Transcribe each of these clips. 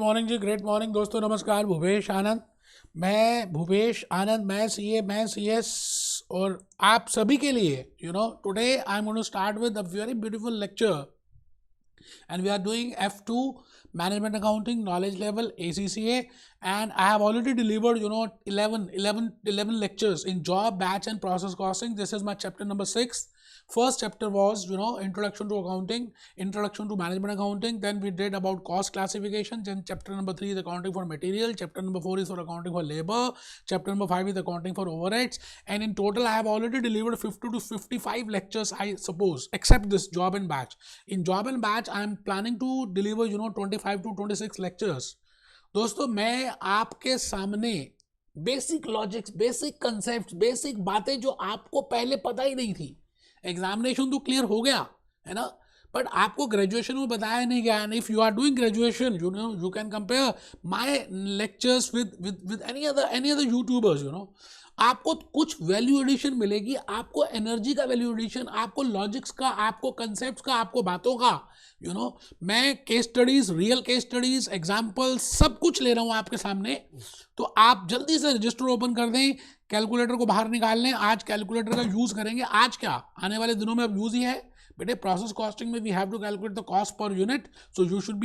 Morning जी, great morning दोस्तों, नमस्कार। भूपेश आनंद, मैं CS और आप सभी के लिए today I am going to start with a very beautiful lecture and we are doing F2 management accounting knowledge level ACCA, and I have already delivered 11 lectures in job, batch and process costing. This is my chapter number 6. First chapter was introduction to accounting, introduction to management accounting. Then we did about cost classification. Then chapter number 3 is accounting for material. Chapter number 4 is for accounting for labor. Chapter number 5 is accounting for overheads. And in total I have already delivered 50 to 55 lectures, I suppose, except this job and batch. In job and batch I am planning to deliver 25 to 26 lectures. दोस्तों, मैं आपके सामने basic logics, basic concept, basic बातें जो आपको पहले पता ही नहीं थी। एग्जामिनेशन तो क्लियर हो गया है ना, बट आपको ग्रेजुएशन में बताया नहीं गया। And if you are doing graduation, you can compare my lectures with any other YouTubers. आपको कुछ वैल्यू एडिशन मिलेगी, आपको एनर्जी का वैल्यू एडिशन, आपको लॉजिक्स का, आपको कंसेप्ट्स का, आपको बातों का। मैं case studies, real case studies, example सब कुछ ले रहा हूं आपके सामने। तो आप जल्दी से रजिस्टर ओपन कर दें, कैलकुलेटर को बाहर निकाल लें। आज कैलकुलेटर का यूज करेंगे। आज क्या, आने वाले दिनों में अब यूज ही है बेटे। प्रोसेस कॉस्टिंग में we have to calculate the cost per unit, so you should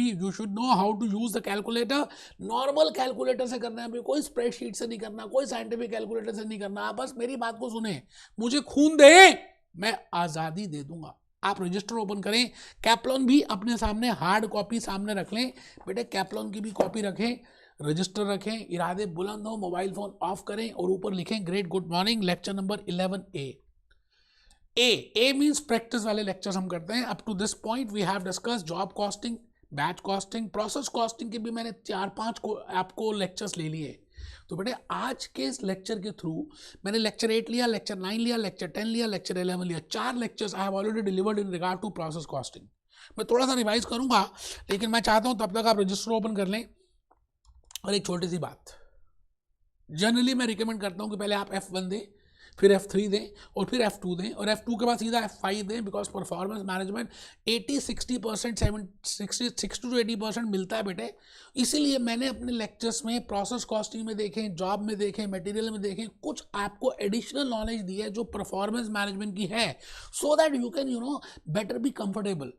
know how to use the calculator. Normal calculator से करना है, कोई स्प्रेडशीट से नहीं करना, कोई साइंटिफिक कैलकुलेटर से नहीं करना। आप बस मेरी बात को सुने, मुझे खून दे, मैं आज़ादी दे दूंगा। आप रजिस्टर ओपन करें, कैप्लॉन भी अपने सामने हार्ड कॉपी सामने रख लें बेटे, कैप्लॉन की भी कॉपी रखें, रजिस्टर रखें, इरादे बुलंद हो, मोबाइल फोन ऑफ करें और ऊपर लिखें great good morning, lecture number 11A। A means practice वाले लेक्चर्स हम करते हैं। Up to this point we have discuss job costing, batch costing, process costing के भी मैंने 4-5 को आपको लेक्चर्स ले लिए। तो बेटे आज के इस लेक्चर के थ्रू मैंने लेक्चर 8 लिया, लेक्चर 9 लिया, लेक्चर 10 लिया, लेक्चर 11 लिया। 4 lectures I have already delivered in regard to process costing. मैं थोड़ा सा रिवाइज करूंगा, लेकिन मैं चाहता हूं तब तक आप रजिस्टर ओपन कर लें। और एक छोटी सी बात, जनरली मैं रिकमेंड करता हूं कि पहले आप F1 दें, फिर F3 दें और फिर F2 दें, और F2 के बाद सीधा F5 दें, बिकॉज परफॉर्मेंस मैनेजमेंट 80-60% 60 to 80% मिलता है बेटे। इसीलिए मैंने अपने लेक्चर्स में प्रोसेस कॉस्टिंग में देखें, जॉब में देखें, मटेरियल में देखें, कुछ आपको एडिशनल नॉलेज दी है जो परफॉर्मेंस मैनेजमेंट की है, so that you can better be comfortable.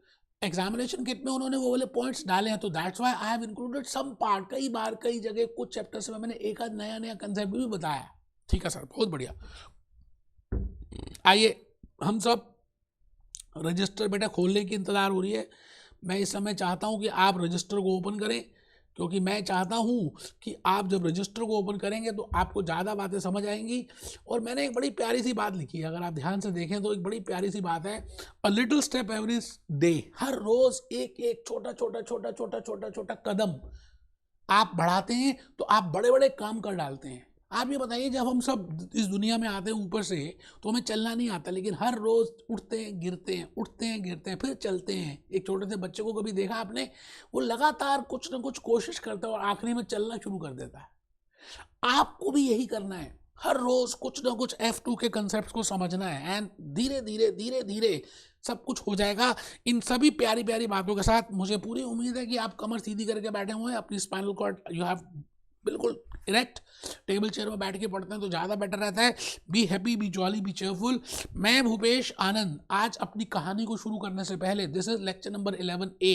Examination kit में उन्होंने वो वाले पॉइंट्स डाले हैं, तो that's why I have included some part. कई बार कई जगह कुछ चैप्टर्स में मैंने एक आध नया कंसेप्ट भी बताया। ठीक है सर, बहुत बढ़िया। आइए हम सब रजिस्टर बेटा खोलने की इंतज़ार हो रही है। मैं इस समय चाहता हूं कि आप रजिस्टर को ओपन करें, क्योंकि मैं चाहता हूं कि आप जब रजिस्टर को ओपन करेंगे तो आपको ज़्यादा बातें समझ आएंगी। और मैंने एक बड़ी प्यारी सी बात लिखी है, अगर आप ध्यान से देखें तो एक बड़ी प्यारी सी बात है, a little step every day. हर रोज़ एक छोटा कदम आप बढ़ाते हैं तो आप बड़े बड़े काम कर डालते हैं। आप ये बताइए, जब हम सब इस दुनिया में आते हैं ऊपर से तो हमें चलना नहीं आता, लेकिन हर रोज़ उठते हैं गिरते हैं फिर चलते हैं। एक छोटे से बच्चे को कभी देखा आपने, वो लगातार कुछ ना कुछ कोशिश करता है और आखिरी में चलना शुरू कर देता है। आपको भी यही करना है, हर रोज़ कुछ ना कुछ F2 के कंसेप्ट को समझना है, एंड धीरे धीरे सब कुछ हो जाएगा। इन सभी प्यारी प्यारी बातों के साथ मुझे पूरी उम्मीद है कि आप कमर सीधी करके बैठे हुए हैं, अपनी स्पाइनल कॉर्ड यू हैव बिल्कुल इरेक्ट। टेबल चेयर में बैठ के पढ़ते हैं तो ज़्यादा बेटर रहता है। Be happy, B jolly, B cheerful. मैं भूपेश आनंद आज अपनी कहानी को शुरू करने से पहले, this is lecture number 11A।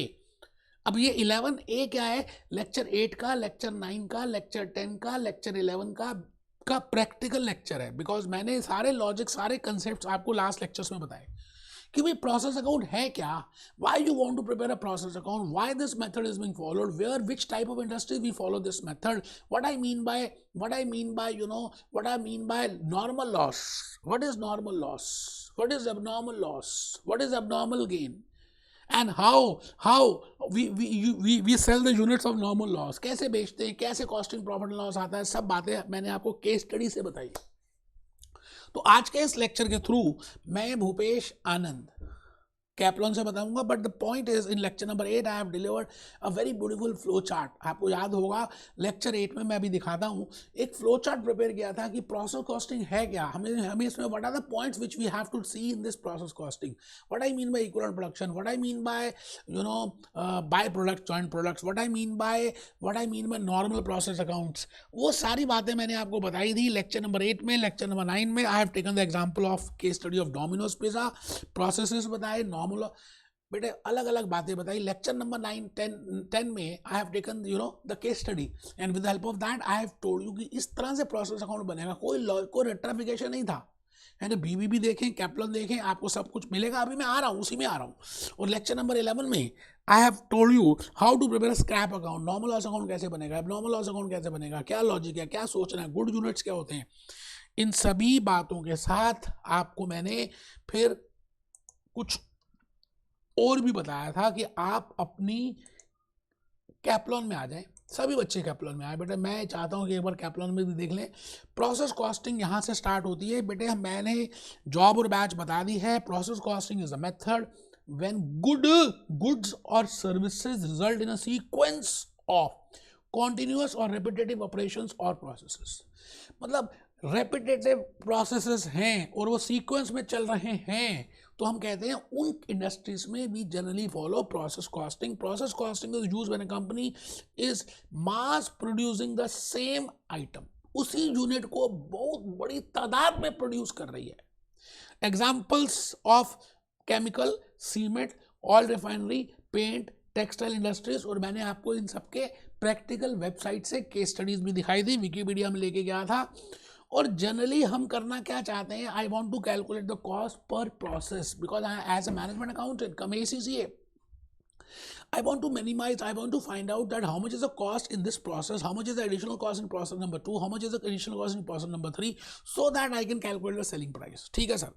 अब ये 11A क्या है? लेक्चर 8 का, लेक्चर 9 का, लेक्चर 10 का, लेक्चर 11 का प्रैक्टिकल लेक्चर है। बिकॉज मैंने सारे लॉजिक, सारे कंसेप्ट आपको लास्ट लेक्चर्स में बताए कि भाई प्रोसेस अकाउंट है क्या, why you want to prepare a process account, why this method is being followed, where which type of industry we follow this method, what I mean by normal loss, what is normal loss, what is abnormal loss, what is abnormal gain, and how we sell the units of normal loss, कैसे बेचते हैं, कैसे costing profit loss आता है। सब बातें मैंने आपको केस स्टडी से बताई। तो आज के इस लेक्चर के थ्रू मैं भूपेश आनंद कैप्लॉन से बताऊंगा, but the point is in lecture number 8 I have delivered a very beautiful flow chart. आपको याद होगा लेक्चर 8 में मैं अभी दिखाता हूँ, एक फ्लो चार्ट प्रिपेयर किया था कि प्रोसेस कॉस्टिंग है क्या, हमें इसमें what are the points which we have to see in this process costing, what I mean by equivalent production, what I mean by by product joint products, what I mean by normal process accounts. वो सारी बातें मैंने आपको बताई थी lecture number 8 में. Lecture number 9 में I have taken the example of case study of Domino's pizza, processes बताए, नॉर्मल बेटे अलग अलग बातें बताई. लेक्चर नंबर 9 10 में I have taken the case study and with the help of that I have told you कि इस तरह से प्रोसेस अकाउंट बनेगा. कोई रेट्रिफिकेशन नहीं था, है ना. बीबीबी देखें, कैप्लॉन देखें, आपको सब कुछ मिलेगा. अभी मैं आ रहा हूँ, उसी में आ रहा हूँ. और लेक्चर नंबर 11 में I have told you how to prepare scrap account, normal loss account कैसे बनेगा, एबनॉर्मल लॉस अकाउंट कैसे बनेगा, क्या लॉजिक है, क्या सोचना है, गुड यूनिट्स क्या होते हैं. इन सभी बातों के साथ आपको मैंने फिर कुछ और भी बताया था कि आप अपनी कैप्लॉन में आ जाएं. सभी बच्चे कैप्लॉन में आए. बेटे मैं चाहता हूं कि एक बार कैप्लॉन में भी देख लें. प्रोसेस कॉस्टिंग यहां से स्टार्ट होती है. बेटे मैंने जॉब और बैच बता दी है. Process costing is a method when goods और services result in a sequence of continuous और रेपिटेटिव ऑपरेशंस और प्रोसेसेस. मतलब रेपिटेटिव प्रोसेसेस हैं और वो सीक्वेंस में चल रहे हैं, तो हम कहते हैं उन इंडस्ट्रीज में भी generally follow process costing. Process costing is used when a company is mass producing the same item. उसी यूनिट को बहुत बड़ी तादाद में प्रोड्यूस कर रही है. Examples of chemical, cement, oil refinery, paint, textile industries. और मैंने आपको इन सबके प्रैक्टिकल वेबसाइट से केस स्टडीज भी दिखाई थी, विकीपीडिया में लेके गया था. और जनरली हम करना क्या चाहते हैं, I want to calculate the cost per process because I as a management accountant cum ACCA, I want to minimize, I want to find out that how much is the cost in this process, how much is the additional cost in process number 2, how much is the additional cost in process number 3, so that I can calculate the selling price. ठीक है sir.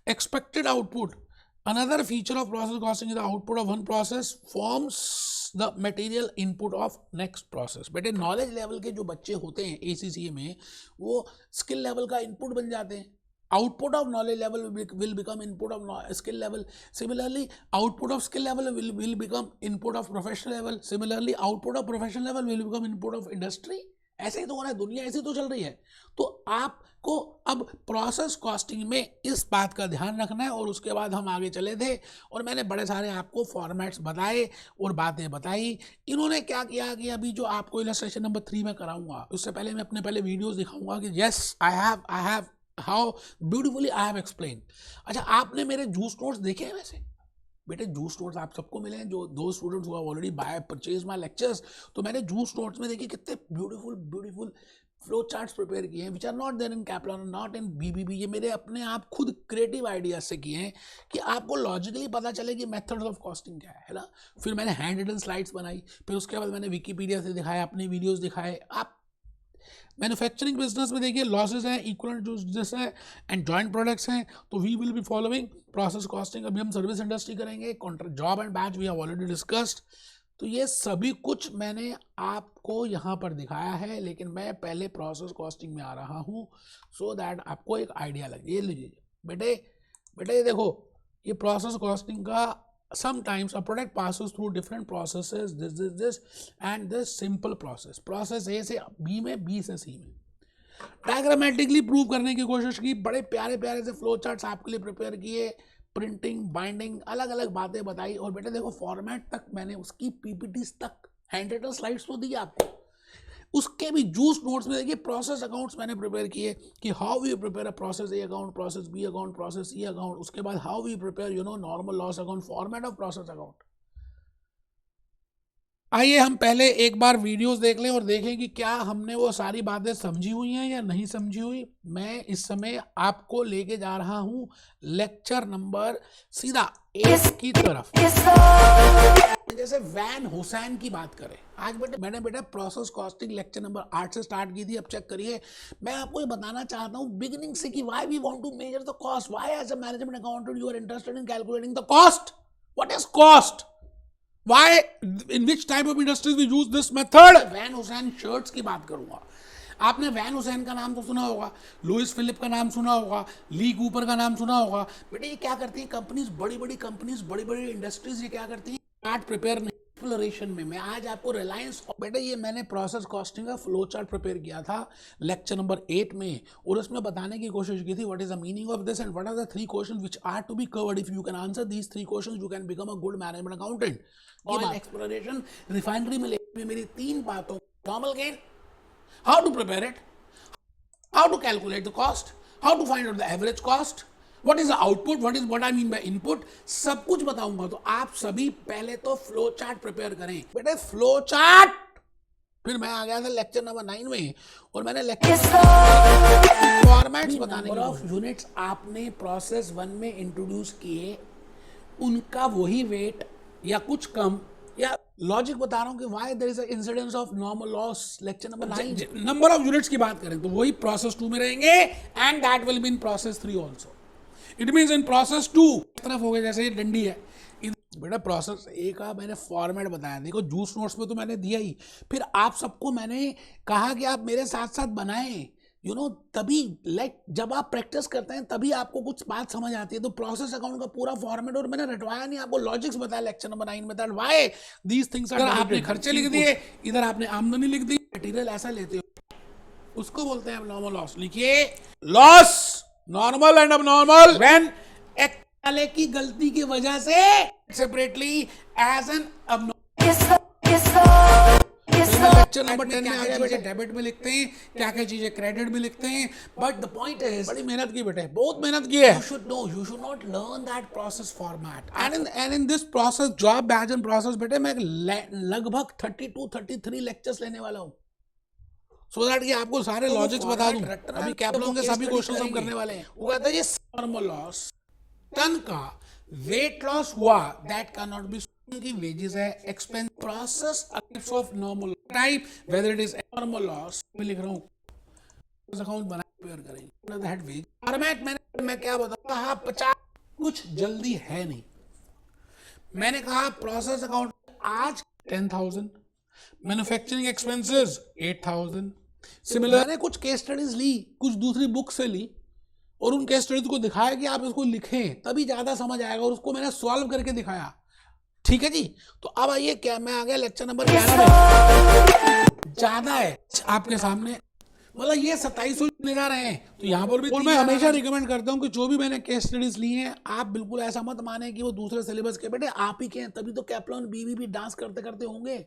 Expected output. Another feature of process costing is the output of one process forms the material input of next process. बेटे knowledge level के जो बच्चे होते हैं ACCA में, वो स्किल लेवल का इनपुट बन जाते हैं. Output of knowledge level will become input of skill level. Similarly, output of skill level will become input of professional level. Similarly, output of professional level will become input of industry. ऐसे ही तो हो रहा है, दुनिया ऐसी तो चल रही है. तो आपको अब प्रोसेस कॉस्टिंग में इस बात का ध्यान रखना है. और उसके बाद हम आगे चले थे और मैंने बड़े सारे आपको फॉर्मेट्स बताए और बातें बताई. इन्होंने क्या किया कि अभी जो आपको इलस्ट्रेशन नंबर 3 में कराऊंगा, उससे पहले मैं अपने पहले वीडियोस दिखाऊंगा कि yes I have how beautifully I have explain. अच्छा, आपने मेरे जूस नोट्स देखे हैं? वैसे बेटे जूस नोट्स आप सबको मिले हैं, जो दो स्टूडेंट्स हुआ already by purchase my lectures. तो मैंने जूस नोट्स में देखिए कितने ब्यूटीफुल फ्लो चार्ट्स प्रिपेयर किए हैं, which are not there in Kaplan, not in BBB. ये मेरे अपने आप खुद क्रिएटिव आइडियाज से किए हैं कि आपको लॉजिकली पता चले कि मेथड्स ऑफ कॉस्टिंग क्या है ना. फिर मैंने हैंड रिटन स्लाइड्स बनाई, फिर उसके बाद मैंने विकीपीडिया से दिखाया, अपने वीडियोज़ दिखाए. आप मैन्युफैक्चरिंग बिजनेस में देखिए लॉसेस हैं, इक्विवेलेंट यूजेस हैं एंड जॉइंट प्रोडक्ट्स हैं. तो we will be following process costing. अभी हम सर्विस इंडस्ट्री करेंगे, contract job and batch we have already discussed. तो ये सभी कुछ मैंने आपको यहाँ पर दिखाया है, लेकिन मैं पहले प्रोसेस कॉस्टिंग में आ रहा हूँ सो दैट आपको एक आइडिया लगे. ये लीजिए बेटे ये देखो, ये प्रोसेस कॉस्टिंग का sometimes a product passes through different processes, this and this simple process A से B में, B से C में. डायग्रामेटिकली प्रूव करने की कोशिश की, बड़े प्यारे से फ्लो चार्ट्स आपके लिए प्रिपेयर किए, प्रिंटिंग, बाइंडिंग, अलग अलग बातें बताई. और बेटे देखो फॉर्मेट तक मैंने उसकी PPTs तक हैंड रिटन स्लाइड्स तो दी आपको. उसके भी जूस नोट्स में देखिए प्रोसेस अकाउंट्स मैंने प्रिपेयर किए कि how we prepare a process A account, process B account, process C account. उसके बाद how we prepare normal loss account, format of process account. आइए हम पहले एक बार वीडियोस देख लें और देखें कि क्या हमने वो सारी बातें समझी हुई हैं या नहीं समझी हुई. मैं इस समय आपको लेके जा रहा हूं लेक्चर नंबर सीधा 1 की तरफ. जैसे वैन हुसैन की बात करें, आज मैंने बेटा प्रोसेस कॉस्टिंग लेक्चर नंबर 8 से स्टार्ट की थी. अब चेक करिए, मैं आपको ये बताना चाहता हूँ बिगिनिंग से कि why we want to measure the cost, why as a management accountant you are interested in calculating the cost. What is cost, why, in which type of industries we use this method. Van Heusen shirts की बात करूंगा. आपने van Hussain का नाम तो सुना होगा, Louis Philip का नाम सुना होगा, ली कूपर का नाम सुना होगा। बेटे ये क्या करती है कंपनीज, बड़ी बड़ी कंपनीज, बड़ी बड़ी इंडस्ट्रीज, ये क्या करती है चार्ट प्रिपेयर नहीं एक्सप्लोरेशन में। मैं आज आपको रिलायंस, बेटे ये मैंने प्रोसेस कॉस्टिंग का फ्लो चार्ट प्रिपेयर किया था लेक्चर नंबर 8 में, और उसमें बताने की कोशिश की थी what is the meaning of this and what are the 3 questions which are to be covered. If you can answer these 3 questions you can become a good management accountant. Oil exploration, refinery में मेरी 3 बातों, normal gain, how to prepare it, how to calculate the cost, how to find out the average cost, what is the output, what I mean by input, सब कुछ बताऊंगा। तो आप सभी पहले तो फ्लो चार्ट प्रिपेयर करें बेटे, फ्लो चार्ट। फिर मैं आ गया था लेक्चर नंबर 9 में, और मैंने लेक्चर फॉर्मेट्स बताने नंबर ऑफ यूनिट्स आपने प्रोसेस 1 में इंट्रोड्यूस किए, उनका वही वेट या कुछ कम, या लॉजिक बता रहा हूं कि why there is a incidence of normal loss. Lecture number 9 number of units की बात करें तो वही प्रोसेस 2 में रहेंगे, and that will be in process 3 also. It means in process 2 तरफ हो गया, जैसे ये डंडी है बेटा, प्रोसेस ए का मैंने फॉर्मेट बताया, देखो जूस नोट्स में तो मैंने दिया ही, फिर आप सबको मैंने कहा कि आप मेरे साथ साथ बनाएं, यू नो, तभी जब आप प्रैक्टिस करते हैं तभी आपको कुछ बात समझ आती है। तो प्रोसेस अकाउंट का पूरा फॉर्मेट, और मैंने रटवाया नहीं, आपको लॉजिक्स बताया लेक्चर नंबर 9 में, that why these things are. आपने खर्चे लिख दिए, इधर आपने आमदनी लिख दी, मटेरियल ऐसा लेते हो, उसको बोलते हैं नॉर्मल लॉस। लिखिए loss, normal and abnormal when एक वाले की गलती की वजह से separately as an abnormal. Lecture number 10 में आ गया बेटे, डेबिट में लिखते हैं, क्या क्या चीजें क्रेडिट में लिखते हैं, बट द पॉइंट इज बड़ी मेहनत की बेटे, बहुत मेहनत की है। You should not learn that process format, and in this process job batch and process बेटे मैं लगभग 32-33 लेक्चर्स लेने वाला हूँ, सो दैट कि आपको सारे लॉजिक्स बता दूं। अभी कैपलॉन के सभी क्वेश्चंस हम करने वाले हैं। वो कहता है ये नॉर्मल लॉस, टन का वेट लॉस हुआ, दैट कैन नॉट बी की वेजेस है, expense, process of normal type, whether it is normal loss, मैं लिख रहा हूं अकाउंट बना प्रिपेयर करेंगे दैट वेज फॉर्मेट। मैं क्या बताऊं, कहा 50 कुछ जल्दी है नहीं, मैंने कहा प्रोसेस अकाउंट आज 10,000, मैन्युफैक्चरिंग एक्सपेंसेस 8,000। सिमिलर मैंने कुछ केस स्टडीज ली, कुछ दूसरी बुक से ली, और उन केस स्टडीज को दिखाया कि आप इसको लिखें तभी ज्यादा समझ आएगा, और उसको मैंने सॉल्व करके दिखाया। ठीक है जी, तो अब आइए, क्या मैं आ गया लेक्चर नंबर 11 में, ज्यादा है आपके सामने, मतलब ये 2700 ले जा रहे हैं, तो यहाँ पर भी। और मैं हमेशा रिकमेंड करता हूँ कि जो भी मैंने केस स्टडीज ली हैं, आप बिल्कुल ऐसा मत माने कि वो दूसरे सिलेबस के बेटे आप ही के हैं, तभी तो कैपलॉन बीवी डांस करते करते होंगे।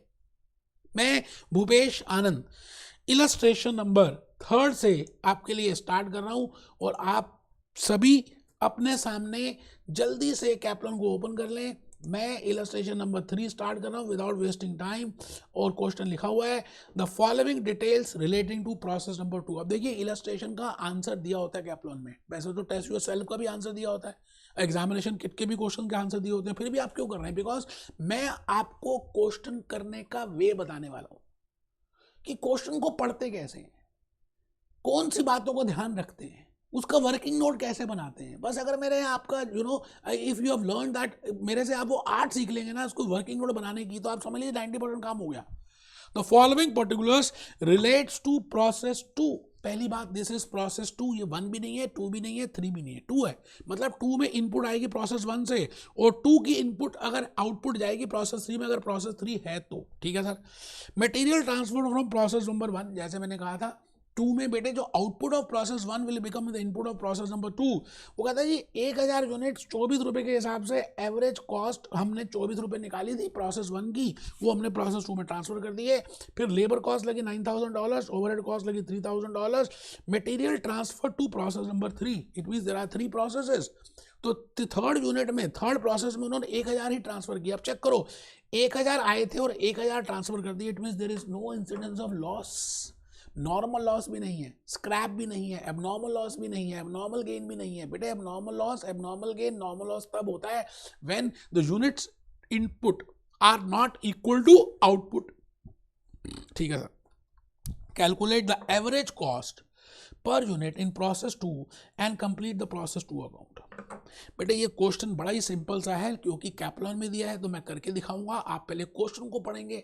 मैं भूपेश आनंद इलस्ट्रेशन नंबर 3 से आपके लिए स्टार्ट कर रहा हूं, और आप सभी अपने सामने जल्दी से कैपलॉन को ओपन कर लें। मैं इलस्ट्रेशन नंबर 3 स्टार्ट कर रहा हूं विदाउट वेस्टिंग टाइम, और क्वेश्चन लिखा हुआ है the following details relating to process number 2। अब देखिए इलस्ट्रेशन का आंसर दिया होता है कैपलॉन में, वैसे तो टेस्ट योर सेल्फ का भी आंसर दिया होता है, एग्जामिनेशन किट के भी क्वेश्चन के आंसर दिए होते हैं, फिर भी आप क्यों कर रहे हैं? बिकॉज मैं आपको क्वेश्चन करने का वे बताने वाला हूं कि क्वेश्चन को पढ़ते कैसे हैं, कौन सी बातों को ध्यान रखते हैं, उसका वर्किंग नोट कैसे बनाते हैं। बस अगर मेरे आपका if you have learn that, मेरे से आप वो आर्ट सीख लेंगे ना उसको वर्किंग नोट बनाने की, तो आप समझ लीजिए 90% काम हो गया। The following particulars relates to process 2। पहली बात, दिस इज प्रोसेस 2, ये 1 भी नहीं है, 2 भी नहीं है, 3 भी नहीं है, 2 है, मतलब 2 में इनपुट आएगी प्रोसेस 1 से, और 2 की इनपुट अगर आउटपुट जाएगी प्रोसेस 3 में, अगर प्रोसेस 3 है तो। ठीक है sir. Material transfer from process number 1, जैसे मैंने कहा था 2 में बेटे जो output of process 1 will become the input of process number 2। वो कहता है जी 1000 यूनिट्स 24 रुपए के हिसाब से एवरेज कॉस्ट हमने 24 रुपए निकाली थी प्रोसेस 1 की, वो हमने प्रोसेस 2 में ट्रांसफर कर दी है। फिर लेबर कॉस्ट लगी $9,000, ओवरहेड कॉस्ट लगी $3,000, material transfer to process number 3, it means there are 3 processes. तो थर्ड यूनिट में, थर्ड प्रोसेस में उन्होंने 1000 ही ट्रांसफर किया। अब चेक करो, 1000 आए थे और 1000 ट्रांसफर कर दिए, it means there is no incidence of loss. Normal loss भी नहीं है, स्क्रैप भी नहीं है, एबनॉर्मल लॉस भी नहीं है, एबनॉर्मल गेन भी नहीं है। बेटे abnormal loss, abnormal gain, normal loss तब होता है when the units input are not equal to output. ठीक है sir. Calculate the average cost per unit in process 2 and complete the process 2 account। बेटे ये क्वेश्चन बड़ा ही सिंपल सा है, क्योंकि कैप्लॉन में दिया है तो मैं करके दिखाऊंगा। आप पहले क्वेश्चन को पढ़ेंगे,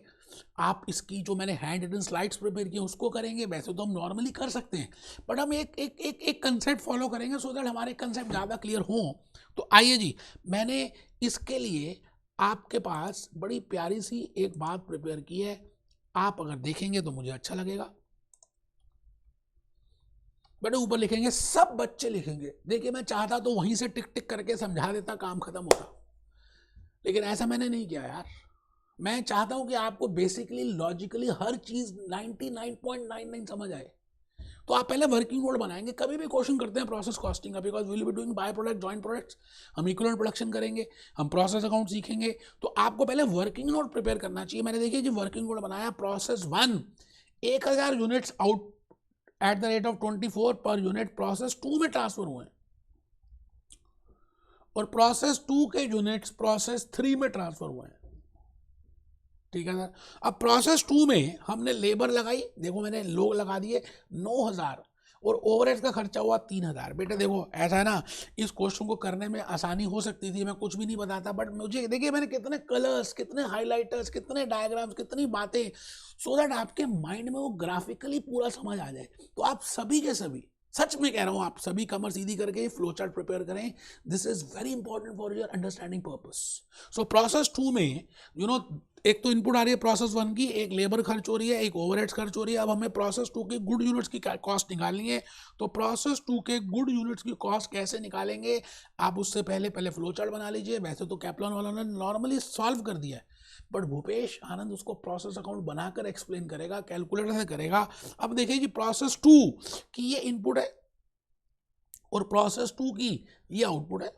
आप इसकी जो मैंने हैंड रिटन स्लाइड्स प्रिपेयर की उसको करेंगे। वैसे तो हम नॉर्मली कर सकते हैं, बट हम एक एक एक एक कंसेप्ट फॉलो करेंगे सो दैट हमारे कंसेप्ट ज़्यादा क्लियर हों। तो आइए जी, मैंने इसके लिए आपके पास बड़ी प्यारी सी एक बात प्रिपेयर की है, आप अगर देखेंगे तो मुझे अच्छा लगेगा। बेटे ऊपर लिखेंगे, सब बच्चे लिखेंगे। देखिए मैं चाहता तो वहीं से टिक टिक करके समझा देता, काम खत्म होता, लेकिन ऐसा मैंने नहीं किया यार। मैं चाहता हूं कि आपको बेसिकली लॉजिकली हर चीज 99.99 समझ आए। तो आप पहले वर्किंग नोट बनाएंगे। कभी भी क्वेश्चन करते हैं प्रोसेस कॉस्टिंग का, because will be doing by product joint products, हम इक्विवेलेंट प्रोडक्शन करेंगे, हम प्रोसेस अकाउंट सीखेंगे, तो आपको पहले वर्किंग नोट प्रिपेयर करना चाहिए। मैंने देखिए जी वर्किंग नोट बनाया, process 1 1000 units out at the rate of 24 per unit process 2 में ट्रांसफर हुए, और प्रोसेस 2 के यूनिट्स प्रोसेस 3 में ट्रांसफर हुए हैं। ठीक है सर। अब प्रोसेस 2 में हमने लेबर लगाई, देखो मैंने लोग लगा दिए 9000, और ओवरहेड्स का खर्चा हुआ 3000। बेटे देखो ऐसा है ना, इस क्वेश्चन को करने में आसानी हो सकती थी, मैं कुछ भी नहीं बताता, बट मुझे देखिए मैंने कितने कलर्स, कितने हाइलाइटर्स, कितने डायग्राम्स, कितनी बातें, सो दैट आपके माइंड में वो ग्राफिकली पूरा समझ आ जाए। तो आप सभी के सभी, सच में कह रहा हूं, आप सभी कमर सीधी करके फ्लो चार्ट प्रिपेयर करें। This is very important for your understanding purpose. So process 2 में एक तो इनपुट आ रही है प्रोसेस 1 की, एक लेबर खर्च हो रही है, एक ओवरहेड्स खर्च हो रही है। अब हमें प्रोसेस 2 के गुड यूनिट्स की कॉस्ट निकालनी है। तो प्रोसेस 2 के गुड यूनिट्स की कॉस्ट कैसे निकालेंगे, आप उससे पहले फ्लो चार्ट बना लीजिए। वैसे तो कैप्लॉन वालों ने नॉर्मली सॉल्व कर दिया है, बट भूपेश आनंद उसको प्रोसेस अकाउंट बनाकर एक्सप्लेन करेगा, कैलकुलेटर से करेगा। अब देखिए जी प्रोसेस 2 की ये इनपुट है और प्रोसेस 2 की ये आउटपुट है।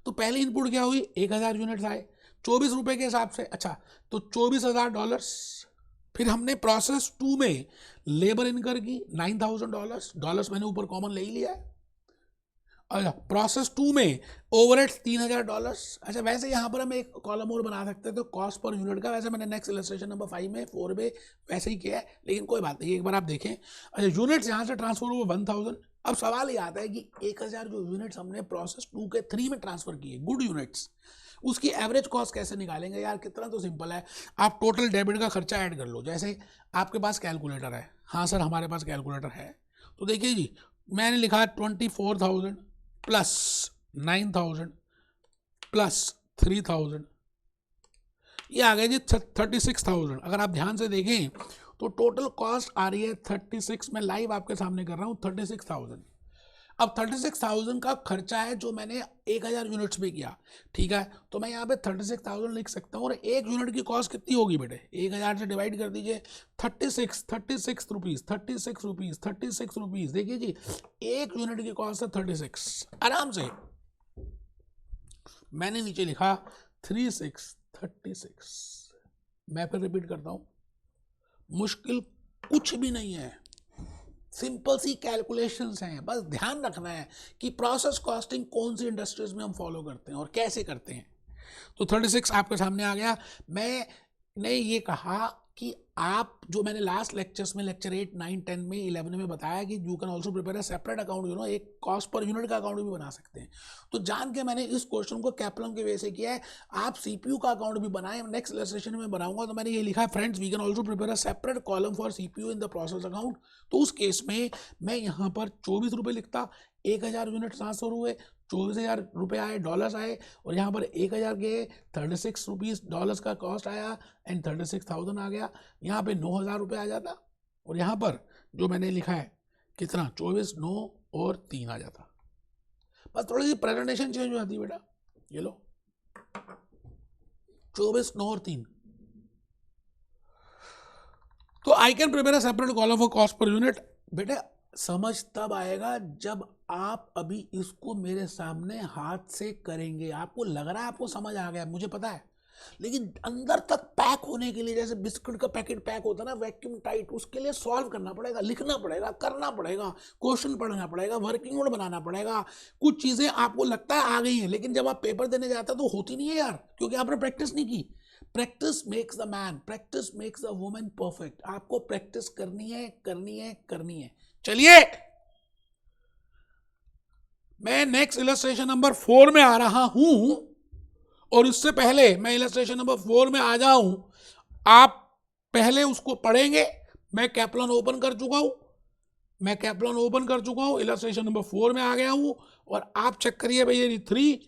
तो पहली इनपुट क्या हुई, 1000 यूनिट्स आए 24 रुपए के हिसाब से। अच्छा, तो $24,000। फिर हमने प्रोसेस 2 में लेबर इनकर की $9,000, डॉलर्स मैंने ऊपर कॉमन ले ही लिया है। अच्छा, प्रोसेस 2 में ओवरहेड्स $3,000। अच्छा, वैसे यहाँ पर हम एक कॉलम और बना सकते हैं, तो कॉस्ट पर यूनिट का, वैसे मैंने नेक्स्ट इलस्ट्रेशन नंबर 5 में 4 में वैसे ही किया है, लेकिन कोई बात नहीं, एक बार आप देखें। अच्छा, यूनिट्स यहाँ से ट्रांसफर हुए 1000। अब सवाल ये आता है कि 1000 जो यूनिट्स हमने प्रोसेस 2 के 3 में ट्रांसफर किए, गुड यूनिट्स, उसकी एवरेज कॉस्ट कैसे निकालेंगे यार। कितना तो सिंपल है, आप टोटल डेबिट का खर्चा ऐड कर लो। जैसे आपके पास कैलकुलेटर है, हाँ सर हमारे पास कैलकुलेटर है, तो देखिए जी मैंने लिखा 24,000 प्लस 9,000 प्लस 3,000, ये आ गया जी 36,000। अगर आप ध्यान से देखें तो टोटल कॉस्ट आ रही है 36, मैं लाइव आपके सामने कर रहा हूँ 36,000। अब 36,000 का खर्चा है जो मैंने 1000 यूनिट्स में किया। ठीक है, तो मैं यहाँ पे 36,000 लिख सकता हूँ, और एक यूनिट की कॉस्ट कितनी होगी बेटे, 1000 से डिवाइड कर दीजिए, 36 रुपीज़, 36 रुपीज़, 36 रुपीज़। देखिए जी एक यूनिट की कॉस्ट है 36, आराम से मैंने नीचे लिखा 36। मैं फिर रिपीट करता हूँ, मुश्किल कुछ भी नहीं है, सिंपल सी कैलकुलेशंस हैं, बस ध्यान रखना है कि प्रोसेस कॉस्टिंग कौन सी इंडस्ट्रीज में हम फॉलो करते हैं और कैसे करते हैं। तो 36 आपके सामने आ गया। मैंने ये कहा कि आप, जो मैंने लास्ट लेक्चर्स में लेक्चर 8, 9, 10 में 11 में बताया कि you can also prepare a separate account, एक कॉस्ट पर यूनिट का अकाउंट भी बना सकते हैं। तो जान के मैंने इस क्वेश्चन को कैप्लॉन के वे से किया है। आप सीपीयू का अकाउंट भी बनाएं, नेक्स्ट लेक्चर में बनाऊंगा। तो मैंने ये लिखा है, friends we can also prepare a separate column for CPU in the process account. तो उस केस में मैं यहाँ पर 24 रुपये लिखता, 1000 यूनिट ट्रांसफर हुए, 24,000 रुपये आए, डॉलर्स आए, और यहाँ पर 1000 के 36 रुपीज़ डॉलर्स का कॉस्ट आया, एंड 36,000 आ गया। यहाँ पे 9,000 रुपये आ जाता, और यहाँ पर जो मैंने लिखा है कितना, 24, 9 और 3 आ जाता। बस थोड़ी सी प्रेजेंटेशन चेंज हो जाती है बेटा। ये लो 24, 9 और 3। तो I can prepare a separate column for cost per unit. बेटा समझ तब आएगा जब आप अभी इसको मेरे सामने हाथ से करेंगे। आपको लग रहा है आपको समझ आ गया, मुझे पता है, लेकिन अंदर तक पैक होने के लिए, जैसे बिस्कुट का पैकेट पैक होता है ना वैक्यूम टाइट, उसके लिए सॉल्व करना पड़ेगा, लिखना पड़ेगा, करना पड़ेगा, क्वेश्चन पढ़ना पड़ेगा, वर्किंग नोट बनाना पड़ेगा। कुछ चीज़ें आपको लगता है आ गई हैं, लेकिन जब आप पेपर देने जाते हैं तो होती नहीं है यार, क्योंकि आपने प्रैक्टिस नहीं की। Practice makes the man, practice makes the woman perfect. आपको प्रैक्टिस करनी है, करनी है, करनी है। चलिए मैं नेक्स्ट इलस्ट्रेशन नंबर 4 में आ रहा हूं, और इससे पहले मैं इलस्ट्रेशन नंबर 4 में आ जाऊं, आप पहले उसको पढ़ेंगे। मैं कैप्लॉन ओपन कर चुका हूं, इलस्ट्रेशन नंबर 4 में आ गया हूं, और आप चेक करिए भैया, ये 3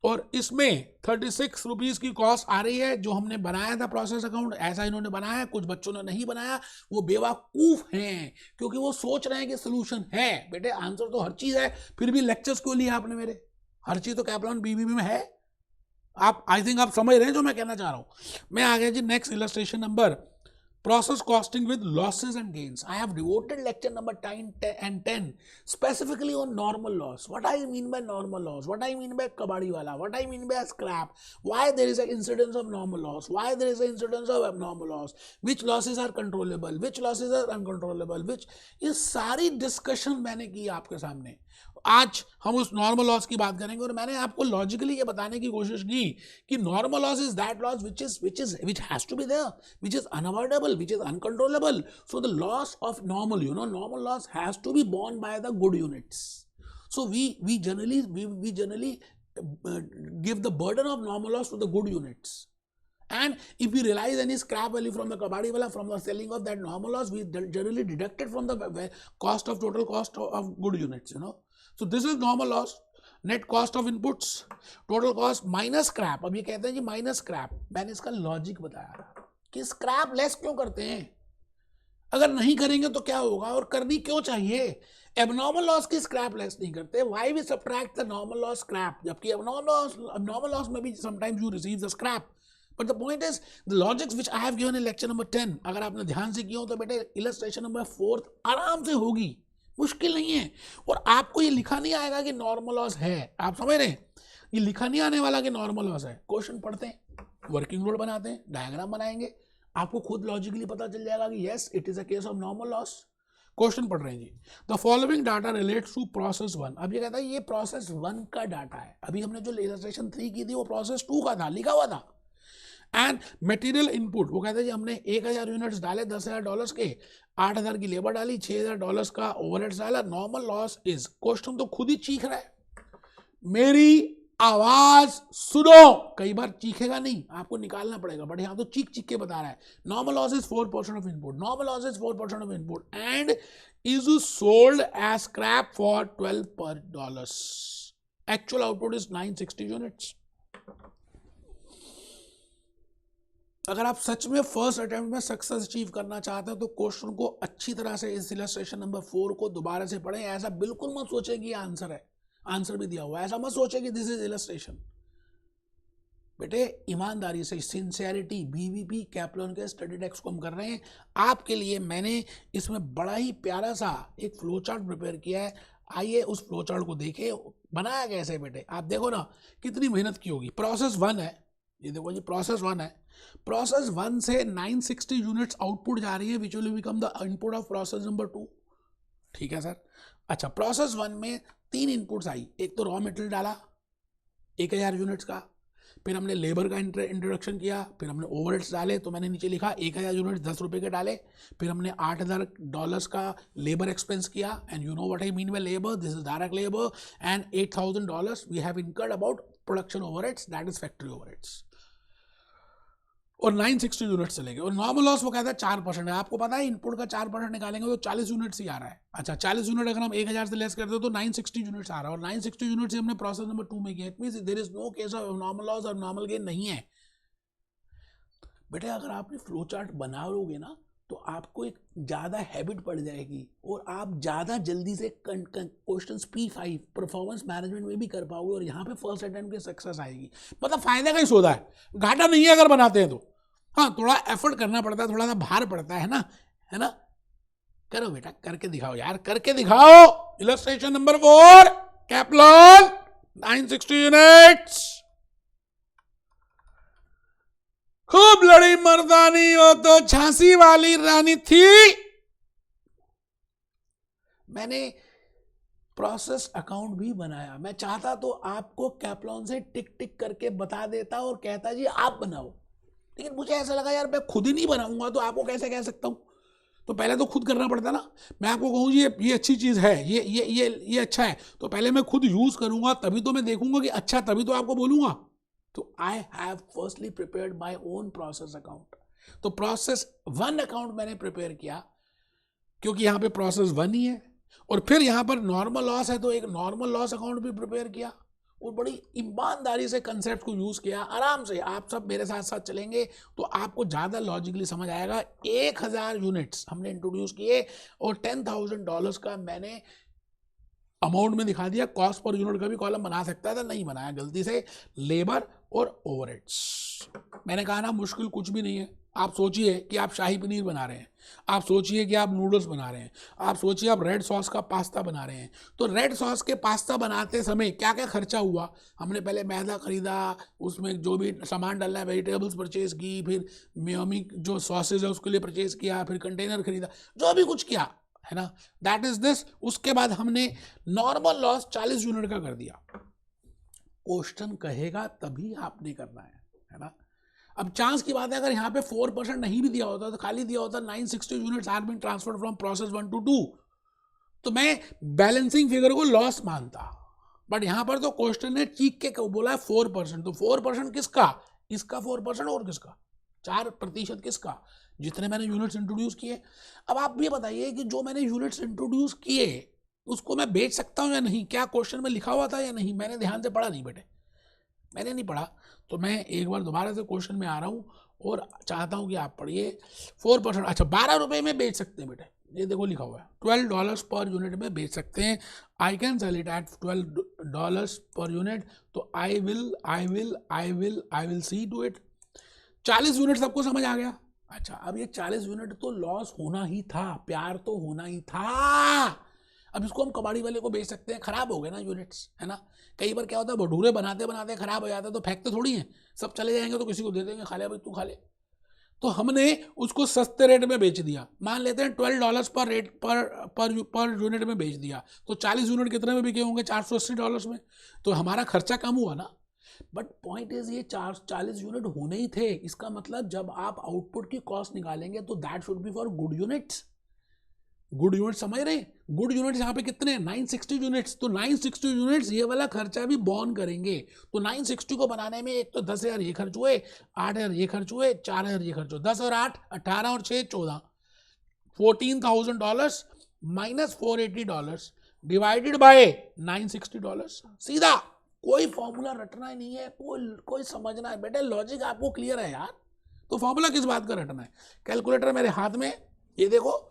और इसमें 36 रुपीज की कॉस्ट आ रही है। जो हमने बनाया था प्रोसेस अकाउंट, ऐसा इन्होंने बनाया, कुछ बच्चों ने नहीं बनाया, वो बेवकूफ हैं, क्योंकि वो सोच रहे हैं कि सोल्यूशन है। बेटे आंसर तो हर चीज है, फिर भी लेक्चर्स क्यों लिया आपने मेरे? हर चीज तो कैप्लॉन बीबीबी में है। आप आई थिंक आप समझ रहे हैं जो मैं कहना चाह रहा हूं। मैं आ गया जी next illustration number, process costing with losses and gains. I have devoted lecture number 9 and 10 specifically on normal loss. What I mean by normal loss, what I mean by kabadi wala, what I mean by scrap, why there is an incidence of normal loss, why there is an incidence of abnormal loss, which losses are controllable, which losses are uncontrollable, which, ये सारी discussion मैंने की आपके सामने। आज हम उस normal loss की बात करेंगे, और मैंने आपको लॉजिकली ये बताने की कोशिश की कि normal loss is that loss which has to be there, which is unavoidable, which is uncontrollable. So the loss of normal, normal loss has to be borne by the good units. So we generally give the burden of normal loss to the good units. And if we realize any scrap value from the kabadi wala, from the selling of that normal loss, we generally deduct it from the total cost of good units, So this is normal loss. Net cost of inputs, total cost minus scrap. अब ये कहते हैं जी minus scrap, मैंने इसका logic बताया कि scrap less क्यों करते हैं, अगर नहीं करेंगे तो क्या होगा, और करनी क्यों चाहिए। एबनॉर्मल लॉस की स्क्रैप लेस नहीं करते, why we subtract the normal loss scrap, जबकि एबनॉर्मल लॉस में भी sometimes you receive the scrap. But the point is the logics which I have given in lecture number 10, अगर आपने ध्यान से किया हो तो बेटे इलस्ट्रेशन नंबर 4 आराम से होगी, मुश्किल नहीं है। और आपको ये लिखा नहीं आएगा कि नॉर्मल लॉस है, आप समझ रहे हैं, ये लिखा नहीं आने वाला कि नॉर्मल लॉस है। क्वेश्चन पढ़ते हैं, वर्किंग नोट बनाते हैं, डायग्राम बनाएंगे, आपको खुद लॉजिकली पता चल जाएगा कि yes it is a case of normal loss. Question पढ़ रहे हैं जी, the following data relates to process 1। अब ये कहता है ये प्रोसेस 1 का डाटा है, अभी हमने जो इलस्ट्रेशन 3 की थी वो प्रोसेस 2 का था, लिखा हुआ था। एंड मटेरियल इनपुट, वो कहते हैं जी हमने 1000 यूनिट्स डाले $10,000 के, 8000 की लेबर डाली, $6000 का ओवरहेड्स डाला, नॉर्मल लॉस इज, क्वेश्चन तो खुद ही चीख रहा है, मेरी आवाज सुनो, कई बार चीखेगा नहीं, आपको निकालना पड़ेगा, बट यहां तो चीख चीख के बता रहा है। Normal loss is 4% of input, normal loss is 4% of input and is sold as scrap for $12 actual output is 960 units. अगर आप सच में फर्स्ट अटेम्प्ट में सक्सेस अचीव करना चाहते हैं तो क्वेश्चन को अच्छी तरह से, इस इलस्ट्रेशन नंबर 4 को दोबारा से पढ़ें। ऐसा बिल्कुल मत सोचे कि आंसर है, आंसर भी दिया हुआ है, ऐसा मत सोचे कि दिस इज इलस्ट्रेशन। बेटे ईमानदारी से, सिंसियरिटी, बीबीपी कैप्लॉन के स्टडी टेक्स्ट को हम कर रहे हैं आपके लिए। मैंने इसमें बड़ा ही प्यारा सा एक फ्लो चार्ट प्रिपेयर किया है, आइए उस फ्लो चार्ट को देखें। बनाया कैसे बेटे, आप देखो ना कितनी मेहनत की होगी। प्रोसेस 1 है, ये देखो जी प्रोसेस 1 है, प्रोसेस 1 से 960 यूनिट्स आउटपुट जा रही है which will become the input of process number 2। ठीक है सर। अच्छा, प्रोसेस 1 में 3 इनपुट्स आई, एक तो रॉ मटेरियल डाला 1000 यूनिट्स का, फिर हमने लेबर का इंट्रोडक्शन किया, फिर हमने ओवरहेड्स डाले, तो मैंने नीचे लिखा 1000 यूनिट्स 10 रुपये के डाले, फिर हमने $8000 का लेबर एक्सपेंस किया, and you know what I mean by labour, this is direct labour, and $8000 we have incurred about production overheads, that is factory overheads, और 960 यूनिट्स चले गए। और नॉर्मल लॉस वो कहता है 4% है, आपको पता है इनपुट का 4% निकालेंगे तो 40 यूनिट्स ही आ रहा है। अच्छा, 40 यूनिट अगर हम 1000 से लेस करते हो तो 960 यूनिट्स आ रहा है, और 960 यूनिट्स हमने प्रोसेस नंबर 2 में किया। It means there is no case of normal loss और नॉर्मल गेन नहीं है। बेटे अगर आपने फ्लो चार्ट बना लोगे ना तो आपको एक ज़्यादा हैबिट पड़ जाएगी, और आप ज़्यादा जल्दी से क्वेश्चन P5 परफॉर्मेंस मैनेजमेंट में भी कर पाओगे, और यहाँ पे फर्स्ट अटेम्प्ट की सक्सेस आएगी। मतलब फायदे का ही सौदा है, घाटा नहीं है अगर बनाते हैं तो। हाँ, थोड़ा एफर्ट करना पड़ता है, थोड़ा सा भार पड़ता है ना। करो बेटा, करके दिखाओ यार, करके दिखाओ। इलस्ट्रेशन नंबर 4 कैप्लॉन 960 यूनिट्स, खूब लड़ी मर्दानी हो तो झांसी वाली रानी थी। मैंने प्रोसेस अकाउंट भी बनाया, मैं चाहता तो आपको कैप्लॉन से टिक टिक करके बता देता और कहता जी आप बनाओ, लेकिन मुझे ऐसा लगा यार मैं खुद ही नहीं बनाऊंगा तो आपको कैसे कह सकता हूं। तो पहले तो खुद करना पड़ता ना। मैं आपको कहूँ ये अच्छी चीज़ है, ये अच्छा है, तो पहले मैं खुद यूज़ करूँगा, तभी तो मैं देखूंगा कि अच्छा, तभी तो आपको बोलूँगा। तो I have firstly prepared my own process account. तो प्रोसेस 1 अकाउंट मैंने प्रिपेयर किया, क्योंकि यहाँ पे प्रोसेस 1 ही है। और फिर यहाँ पर नॉर्मल लॉस है तो एक नॉर्मल लॉस अकाउंट भी प्रिपेयर किया, और बड़ी ईमानदारी से कंसेप्ट को यूज़ किया। आराम से आप सब मेरे साथ साथ चलेंगे तो आपको ज़्यादा लॉजिकली समझ आएगा। 1000 यूनिट्स हमने इंट्रोड्यूस किए और $10,000 का मैंने अमाउंट में दिखा दिया। कॉस्ट पर यूनिट का भी कॉलम बना सकता था, नहीं बनाया गलती से। लेबर और ओवरहेड्स, मैंने कहा ना मुश्किल कुछ भी नहीं है। आप सोचिए कि आप शाही पनीर बना रहे हैं, आप सोचिए कि आप नूडल्स बना रहे हैं, आप सोचिए आप रेड सॉस का पास्ता बना रहे हैं। तो रेड सॉस के पास्ता बनाते समय क्या क्या खर्चा हुआ? हमने पहले मैदा खरीदा, उसमें जो भी सामान डालना है, वेजिटेबल्स परचेज की, फिर मेयोनी जो सॉसेज है उसके लिए परचेज किया, फिर कंटेनर खरीदा, जो भी कुछ किया है ना, दैट इज दिस। उसके बाद हमने नॉर्मल लॉस 40 यूनिट का कर दिया। क्वेश्चन कहेगा तभी आपने करना है ना। अब चांस की बात है, अगर यहाँ पे 4% नहीं भी दिया होता, तो खाली दिया होता 960 units are been transferred from process 1 to 2, तो मैं बैलेंसिंग फिगर को लॉस मानता। बट यहाँ पर तो क्वेश्चन ने चीख के बोला है 4%, तो 4% किसका? इसका 4% और किसका? 4% किसका? जितने मैंने यूनिट्स इंट्रोड्यूस किए। अब आप ये बताइए कि जो मैंने यूनिट्स इंट्रोड्यूस किए उसको मैं बेच सकता हूँ या नहीं? क्या क्वेश्चन में लिखा हुआ था या नहीं? मैंने ध्यान से पढ़ा नहीं बेटे, मैंने नहीं पढ़ा। तो मैं एक बार दोबारा से क्वेश्चन में आ रहा हूँ और चाहता हूँ कि आप पढ़िए। 4%, अच्छा 12 रुपये में बेच सकते हैं बेटे, ये देखो लिखा हुआ है $12 पर यूनिट में बेच सकते हैं। I can sell it at $12 per unit. तो I will see to it. 40 unit सबको समझ आ गया? अच्छा, अब ये 40 यूनिट तो लॉस होना ही था, प्यार तो होना ही था। अब इसको हम कबाड़ी वाले को बेच सकते हैं, खराब हो गए ना यूनिट्स, है ना। कई बार क्या होता है, भटूरे बनाते बनाते खराब हो जाता है, तो फेंकते थोड़ी हैं, सब चले जाएंगे तो किसी को दे देंगे, खा ले भाई तू खा ले। तो हमने उसको सस्ते रेट में बेच दिया। मान लेते हैं $12 पर रेट पर यूनिट में बेच दिया, तो 40 यूनिट कितने में बिके होंगे? $480 में। तो हमारा खर्चा कम हुआ ना। बट पॉइंट इज ये 40 यूनिट होने ही थे। इसका मतलब जब आप आउटपुट की कॉस्ट निकालेंगे तो that should be for good units. Good unit समझ रहे हैं? गुड यूनिट्स यहाँ पे कितने हैं? 960 यूनिट्स। तो 960 यूनिट्स ये वाला खर्चा भी बॉर्न करेंगे। तो 960 को बनाने में एक तो 10,000 ये खर्च हुए, 8,000 ये खर्च हुए, 4,000 ये खर्च हुए, 10 और 8 18 और 6 14, $14,000 माइनस $480 डिवाइडेड बाय $960। सीधा, कोई फॉर्मूला रटना ही नहीं है, कोई समझना है बेटे, लॉजिक आपको क्लियर है यार। तो फॉर्मूला किस बात का रटना है? कैलकुलेटर मेरे हाथ में, ये देखो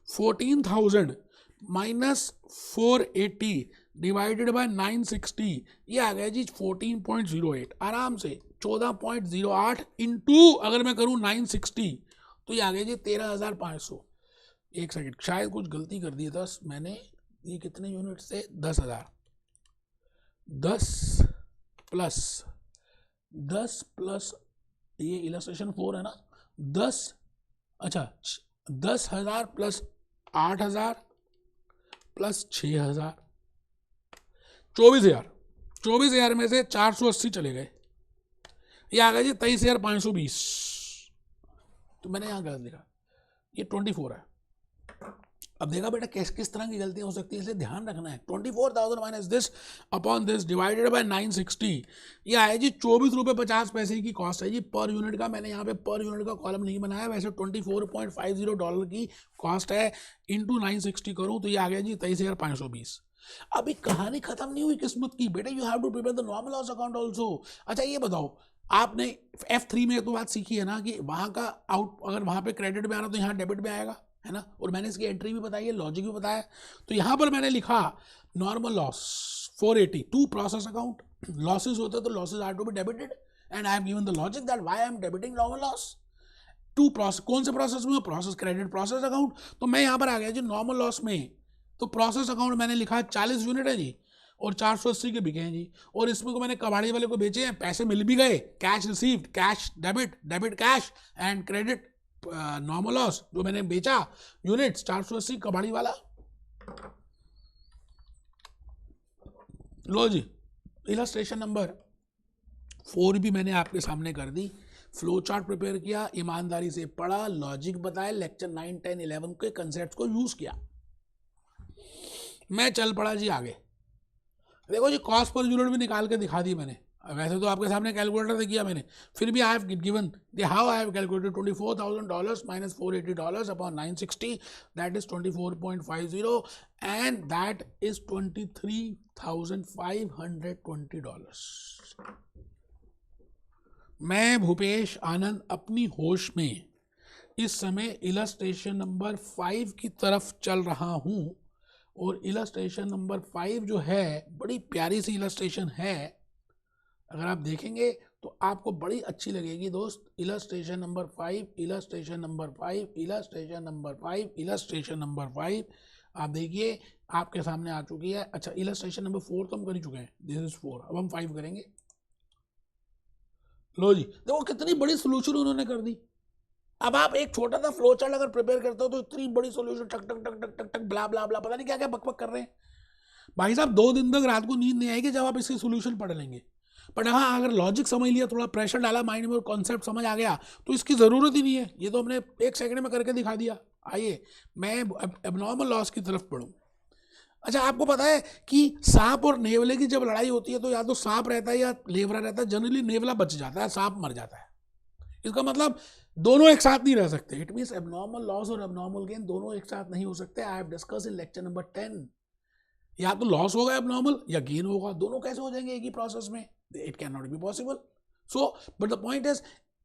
14,000 माइनस 480 डिवाइडेड बाय 960, ये आ गया जी 14.08। आराम से 14.08 इंटू अगर मैं करूं 960 तो ये आ गया जी 13,500। एक सेकंड, शायद कुछ गलती कर दी था मैंने। ये कितने यूनिट से? 10,000। 10 प्लस ये इलस्ट्रेशन 4 है ना, 10, अच्छा 10,000 प्लस 8,000 प्लस 6,000, 24,000। 24,000 में से 480 चले गए, ये आ गया जी 23,520। तो मैंने यहाँ गलत लिखा, ये 24 है। अब देखा बेटा किस तरह की गलतियां हो सकती है, इसलिए ध्यान रखना है। 24,000 minus this upon this divided by 960, ये आया जी 24 रुपये 50 पैसे की कॉस्ट है जी पर यूनिट का। मैंने यहाँ पे पर यूनिट का कॉलम नहीं बनाया, वैसे $24.50 की कॉस्ट है, इंटू 960 करूँ तो ये आ गया जी 23,520। अभी कहानी खत्म नहीं हुई किस्मत की बेटे, you have to prepare the normal loss account also. अच्छा ये बताओ, आपने F3 में तो बात सीखी है ना कि वहाँ का अगर वहाँ पे क्रेडिट में आ रहा तो यहाँ डेबिट में आएगा, है ना। और मैंने इसकी एंट्री भी बताई है, लॉजिक भी बताया। तो यहाँ पर मैंने लिखा normal loss 480 to process account. Losses होते तो losses are to be debited and I have given the logic that why I am debiting normal loss to process. कौन से प्रोसेस में? Process credit process account. तो मैं यहाँ पर आ गया जी नॉर्मल लॉस में। तो प्रोसेस अकाउंट मैंने लिखा 40 यूनिट है जी और 480 के बिके हैं जी, और इसमें को मैंने कबाड़ी वाले को बेचे हैं, पैसे मिल भी गए, cash received, cash debit, debit cash and credit normal loss. जो मैंने बेचा यूनिट्स 480 कबाड़ी वाला। लो जी, इलस्ट्रेशन नंबर 4 भी मैंने आपके सामने कर दी। फ्लो चार्ट प्रिपेयर किया, ईमानदारी से पढ़ा, लॉजिक बताया, लेक्चर 9, 10, 11 के कंसेप्ट को यूज किया, मैं चल पड़ा जी आगे। देखो जी कॉस्ट पर यूनिट भी निकाल के दिखा दी मैंने, वैसे तो आपके सामने कैलकुलेटर से किया मैंने, फिर भी आई have given how I have calculated $24,000 minus $480 upon 960, that is 24.50 and that is $23,520। मैं भूपेश आनंद अपनी होश में इस समय इलस्ट्रेशन नंबर 5 की तरफ चल रहा हूं, और इलस्ट्रेशन नंबर 5 जो है बड़ी प्यारी सी इलस्ट्रेशन है, अगर आप देखेंगे तो आपको बड़ी अच्छी लगेगी दोस्त। Illustration number 5, illustration number 5, illustration number 5, illustration number 5, आप देखिए आपके सामने आ चुकी है। अच्छा इलस्ट्रेशन नंबर 4 तो हम कर ही चुके हैं, दिस इज 4, अब हम 5 करेंगे। लो जी देखो कितनी बड़ी सोल्यूशन उन्होंने कर दी। अब आप एक छोटा सा फ्लो चार्ट अगर प्रिपेयर करते हो तो इतनी बड़ी सोल्यूशन टक टक टक टक टक टक ब्ला ब्ला ब्ला, पता नहीं क्या क्या बकबक कर रहे हैं भाई साहब। 2 दिन तक रात को नींद नहीं आएगी जब आप इसके सोल्यूशन पढ़ लेंगे। बट हाँ अगर लॉजिक समझ लिया, थोड़ा प्रेशर डाला माइंड में और कॉन्सेप्ट समझ आ गया तो इसकी ज़रूरत ही नहीं है, ये तो हमने 1 सेकंड में करके दिखा दिया। आइए मैं एबनॉर्मल लॉस की तरफ पढ़ूँ। अच्छा आपको पता है कि सांप और नेवले की जब लड़ाई होती है तो या तो सांप रहता है या नेवला रहता है, जनरली नेवला बच जाता है, सांप मर जाता है। इसका मतलब दोनों एक साथ नहीं रह सकते। इट मीन्स एबनॉर्मल लॉस और एबनॉर्मल गेन दोनों एक साथ नहीं हो सकते। I have discuss in lecture number 10। या तो लॉस होगा एबनॉर्मल या गेन होगा, दोनों कैसे हो जाएंगे एक ही प्रोसेस में? It can not be possible. So but the point is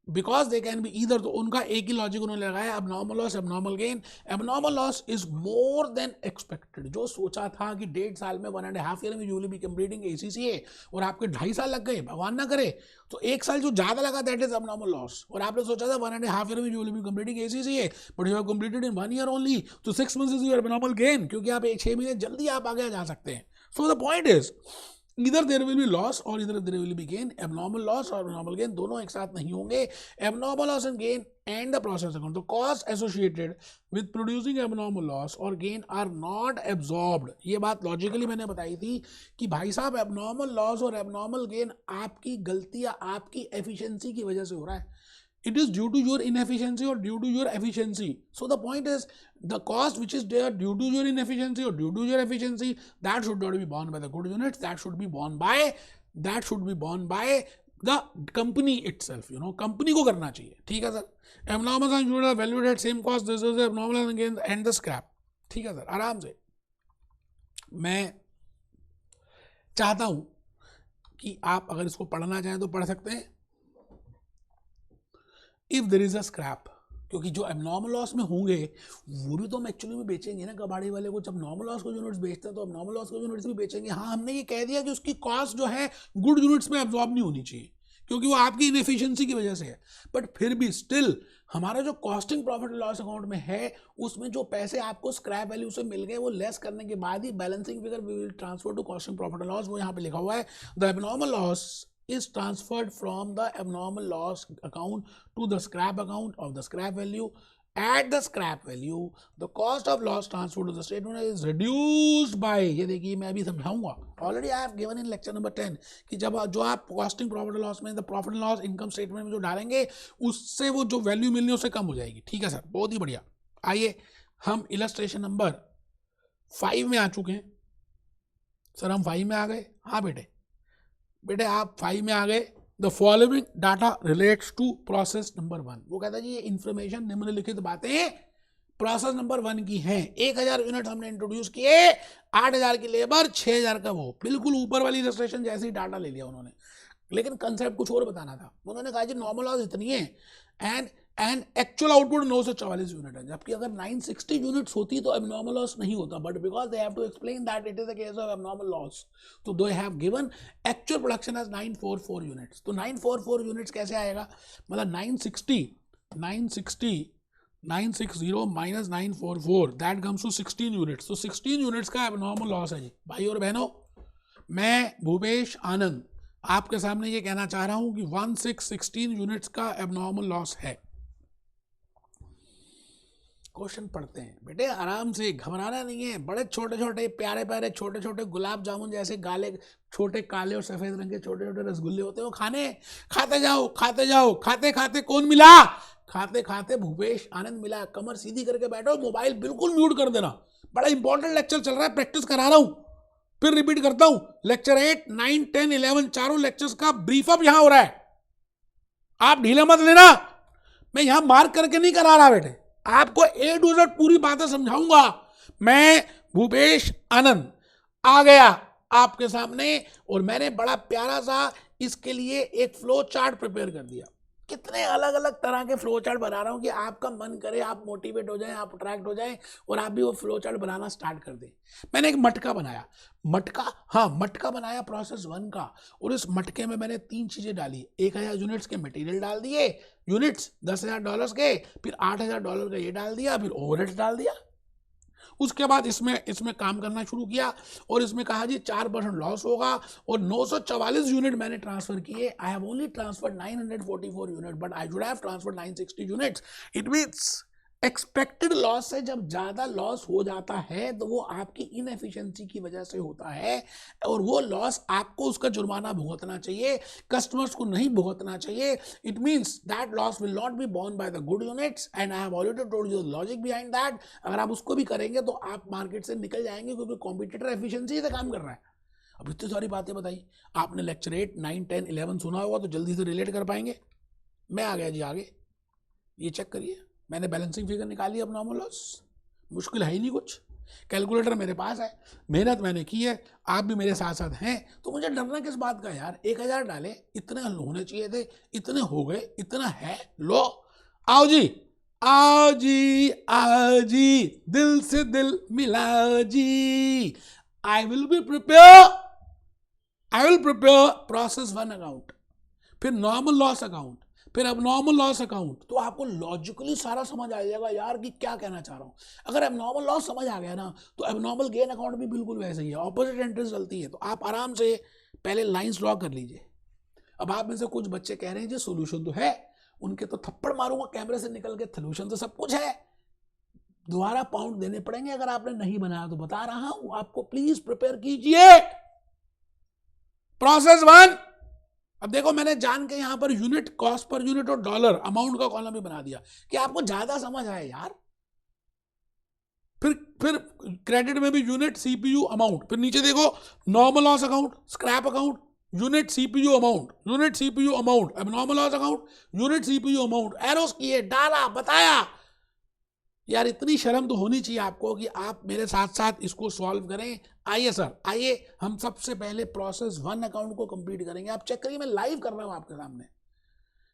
because they can be either, तो उनका एक ही लॉजिक उन्होंने लगाया, abnormal loss abnormal gain. Abnormal loss is more than expected. जो सोचा था कि 1.5 साल में 1.5 ईयर में you will be completing ACCA और आपके 2.5 साल लग गए, भगवान ना करे, तो 1 साल जो ज्यादा लगा दैट इज एबनॉर्मल लॉस। और आपने सोचा था 1.5 ईयर में you will be completing ACCA but you have completed in 1 year only, तो 6 months is your abnormal gain, क्योंकि आप 6 महीने जल्दी आप आगे जा सकते हैं। So the point is either there will be loss or either there will be gain. Abnormal loss और abnormal gain दोनों एक साथ नहीं होंगे। Abnormal loss and gain and the process account, the cost associated with producing abnormal loss or gain are not absorbed। ये बात logically मैंने बताई थी कि भाई साहब abnormal loss और abnormal gain आपकी गलती या आपकी एफिशिएंसी की वजह से हो रहा है। It is due to your inefficiency or due to your efficiency. So the point is the cost which is there due to your inefficiency or due to your efficiency, that should not be borne by the good units, that should be borne by the company itself, you know, company को करना चाहिए। ठीक है sir. Abnormal and units are valued at same cost, this is the abnormal and gain and the scrap। ठीक है sir, आराम से। मैं चाहता हूं कि आप अगर इसको पढ़ना चाहें तो पढ़ सकते हैं। If there is a scrap, क्योंकि जो एबनॉर्मल लॉस में होंगे वो भी तो हम एक्चुअली में बेचेंगे ना कबाड़ी वाले को। जब नॉर्मल लॉस को यूनिट्स बेचते हैं तो अब नॉर्मल लॉस को यूनिट्स भी बेचेंगे। हाँ हमने ये कह दिया कि उसकी कॉस्ट जो है गुड यूनिट्स में एब्जॉर्ब नहीं होनी चाहिए क्योंकि वो आपकी इनएफिशिएंसी की वजह से है। बट फिर भी स्टिल हमारा जो कॉस्टिंग प्रॉफिट लॉस अकाउंट में है उसमें जो पैसे आपको स्क्रैप वैल्यू से मिल गए वो लेस करने के बाद ही balancing figure we will transfer to costing profit loss. वो यहाँ पे लिखा हुआ है the abnormal loss is transferred from the abnormal loss account to the scrap account of the scrap value. At the scrap value, the cost of loss transferred to the statement is reduced by, ये देखिए मैं अभी समझाऊंगा, already I have given in lecture number 10 कि जब जो आप costing profit and loss में the profit and loss income statement में जो डालेंगे उससे वो जो वैल्यू मिलनी है उससे कम हो जाएगी। ठीक है सर, बहुत ही बढ़िया। आइए हम इलस्ट्रेशन नंबर 5 में आ चुके हैं। सर हम 5 में आ गए? हाँ बेटे आप 5 में आ गए। The following data relates to process number 1। वो कहता है जी ये इंफॉर्मेशन निम्नलिखित बातें प्रोसेस नंबर 1 की हैं। 1000 यूनिट हमने इंट्रोड्यूस किए, 8000 की लेबर, 6000 का वो, बिल्कुल ऊपर वाली रजिस्ट्रेशन जैसे ही डाटा ले लिया उन्होंने, लेकिन कंसेप्ट कुछ और बताना था। उन्होंने कहा जी नॉर्मल लॉस इतनी है एंड एक्चुअल आउटपुट 944 यूनिट है, जबकि अगर 960 यूनिट्स होती तो एबनॉर्मल लॉस नहीं होता। But because they have to explain that it is the case of abnormal loss, तो they have given actual production as 944 units. तो 944 यूनिट्स कैसे आएगा? मतलब 960 minus 944 that comes to 16 units. तो 16 यूनिट्स का एबनॉर्मल लॉस है जी। भाई और बहनों, मैं भूपेश आनंद आपके सामने ये कहना चाह रहा हूं कि 16 यूनिट्स का एबनॉर्मल लॉस है। क्वेश्चन पढ़ते हैं बेटे, आराम से, घबराना नहीं है। बड़े छोटे छोटे प्यारे प्यारे छोटे छोटे गुलाब जामुन जैसे गाले छोटे काले और सफेद रंग के छोटे छोटे रसगुल्ले होते हैं, वो खाते जाओ खाते जाओ। खाते खाते कौन मिला? खाते खाते भूपेश आनंद मिला। कमर सीधी करके बैठो, मोबाइल बिल्कुल म्यूट कर देना। बड़ा इंपॉर्टेंट लेक्चर चल रहा है, प्रैक्टिस करा रहा हूं, फिर रिपीट करता हूं। लेक्चर 8, 9, 10, 11 चारों लेक्चर्स का ब्रीफ अप यहां हो रहा है। आप ढीला मत लेना, मैं यहां मार्क करके नहीं करा रहा बेटे, आपको A to Z पूरी बातें समझाऊंगा। मैं भूपेश आनंद आ गया आपके सामने और मैंने बड़ा प्यारा सा इसके लिए एक फ्लो चार्ट प्रिपेयर कर दिया। कितने अलग अलग तरह के फ्लो चार्ट बना रहा हूं कि आपका मन करे, आप मोटिवेट हो जाएं, आप अट्रैक्ट हो जाएं और आप भी वो फ्लो चार्ट बनाना स्टार्ट कर दें। मैंने एक मटका बनाया, मटका बनाया प्रोसेस 1 का, और इस मटके में मैंने 3 चीजें डाली। 1000 यूनिट्स के मटेरियल डाल दिए, यूनिट्स $10,000 के, फिर $8,000 का ये डाल दिया, फिर ओवरहेड्स डाल दिया। उसके बाद इसमें काम करना शुरू किया और इसमें कहा जी 4% लॉस होगा, और 944 यूनिट मैंने ट्रांसफर किए। I have only transferred 944 unit, but I should have transferred 960 units. It means expected loss से जब ज्यादा लॉस हो जाता है तो वो आपकी इनएफिशिएंसी की वजह से होता है, और वो लॉस आपको उसका जुर्माना भुगतना चाहिए, कस्टमर्स को नहीं भुगतना चाहिए। It means that loss will not be borne by the good units, and I have already told you the logic behind that. अगर आप उसको भी करेंगे तो आप मार्केट से निकल जाएंगे, क्योंकि कॉम्पिटिटर एफिशिएंसी से काम कर रहा है। अब इतनी सारी बातें बताई आपने, लेक्चर 8, 9, 10, 11 सुना होगा तो जल्दी से रिलेट कर पाएंगे। मैं आ गया जी आगे, ये चेक करिए, मैंने बैलेंसिंग फिगर निकाली अब नॉर्मल लॉस, मुश्किल है ही नहीं कुछ, कैलकुलेटर मेरे पास है, मेहनत मैंने की है, आप भी मेरे साथ साथ हैं, तो मुझे डरना किस बात का यार। 1000 डाले, इतने होने चाहिए थे, इतने हो गए, इतना है, लो आओ जी, आओ जी, आओ जी, दिल से दिल मिला जी। I will prepare process 1 account, फिर नॉर्मल लॉस अकाउंट, फिर एबनॉर्मल लॉस अकाउंट। तो आपको लॉजिकली सारा समझ आ जाएगा यार कि क्या कहना चाह रहा हूं। अगर एबनॉर्मल लॉस समझ आ गया ना, तो एबनॉर्मल गेन अकाउंट भी बिल्कुल वैसे ही है, ऑपोजिट एंट्री चलती है। तो आप आराम से पहले लाइंस ड्रॉ कर लीजिए। अब आप में से कुछ बच्चे कह रहे हैं जी सोल्यूशन तो है, उनके तो थप्पड़ मारूंगा कैमरे से निकल के, सोल्यूशन तो सब कुछ है, दोबारा पाउंड देने पड़ेंगे अगर आपने नहीं बनाया तो। बता रहा हूं आपको, प्लीज प्रिपेयर कीजिए प्रोसेस 1। अब देखो मैंने जान के यहां per unit, cost per unit और डॉलर अमाउंट का कॉलम भी बना दिया कि आपको ज्यादा समझ आए यार। फिर क्रेडिट में भी यूनिट, सीपीयू, अमाउंट, फिर नीचे देखो normal loss account, scrap account, unit, CPU, amount, unit, CPU, amount, अब normal loss account, unit, CPU, amount, arrows किए, डाला, बताया। यार इतनी शर्म तो होनी चाहिए आपको कि आप मेरे साथ साथ इसको सॉल्व करें। आइए सर, आइए हम सबसे पहले प्रोसेस 1 अकाउंट को कंप्लीट करेंगे। आप चेक करिए, मैं लाइव कर रहा हूं आपके सामने,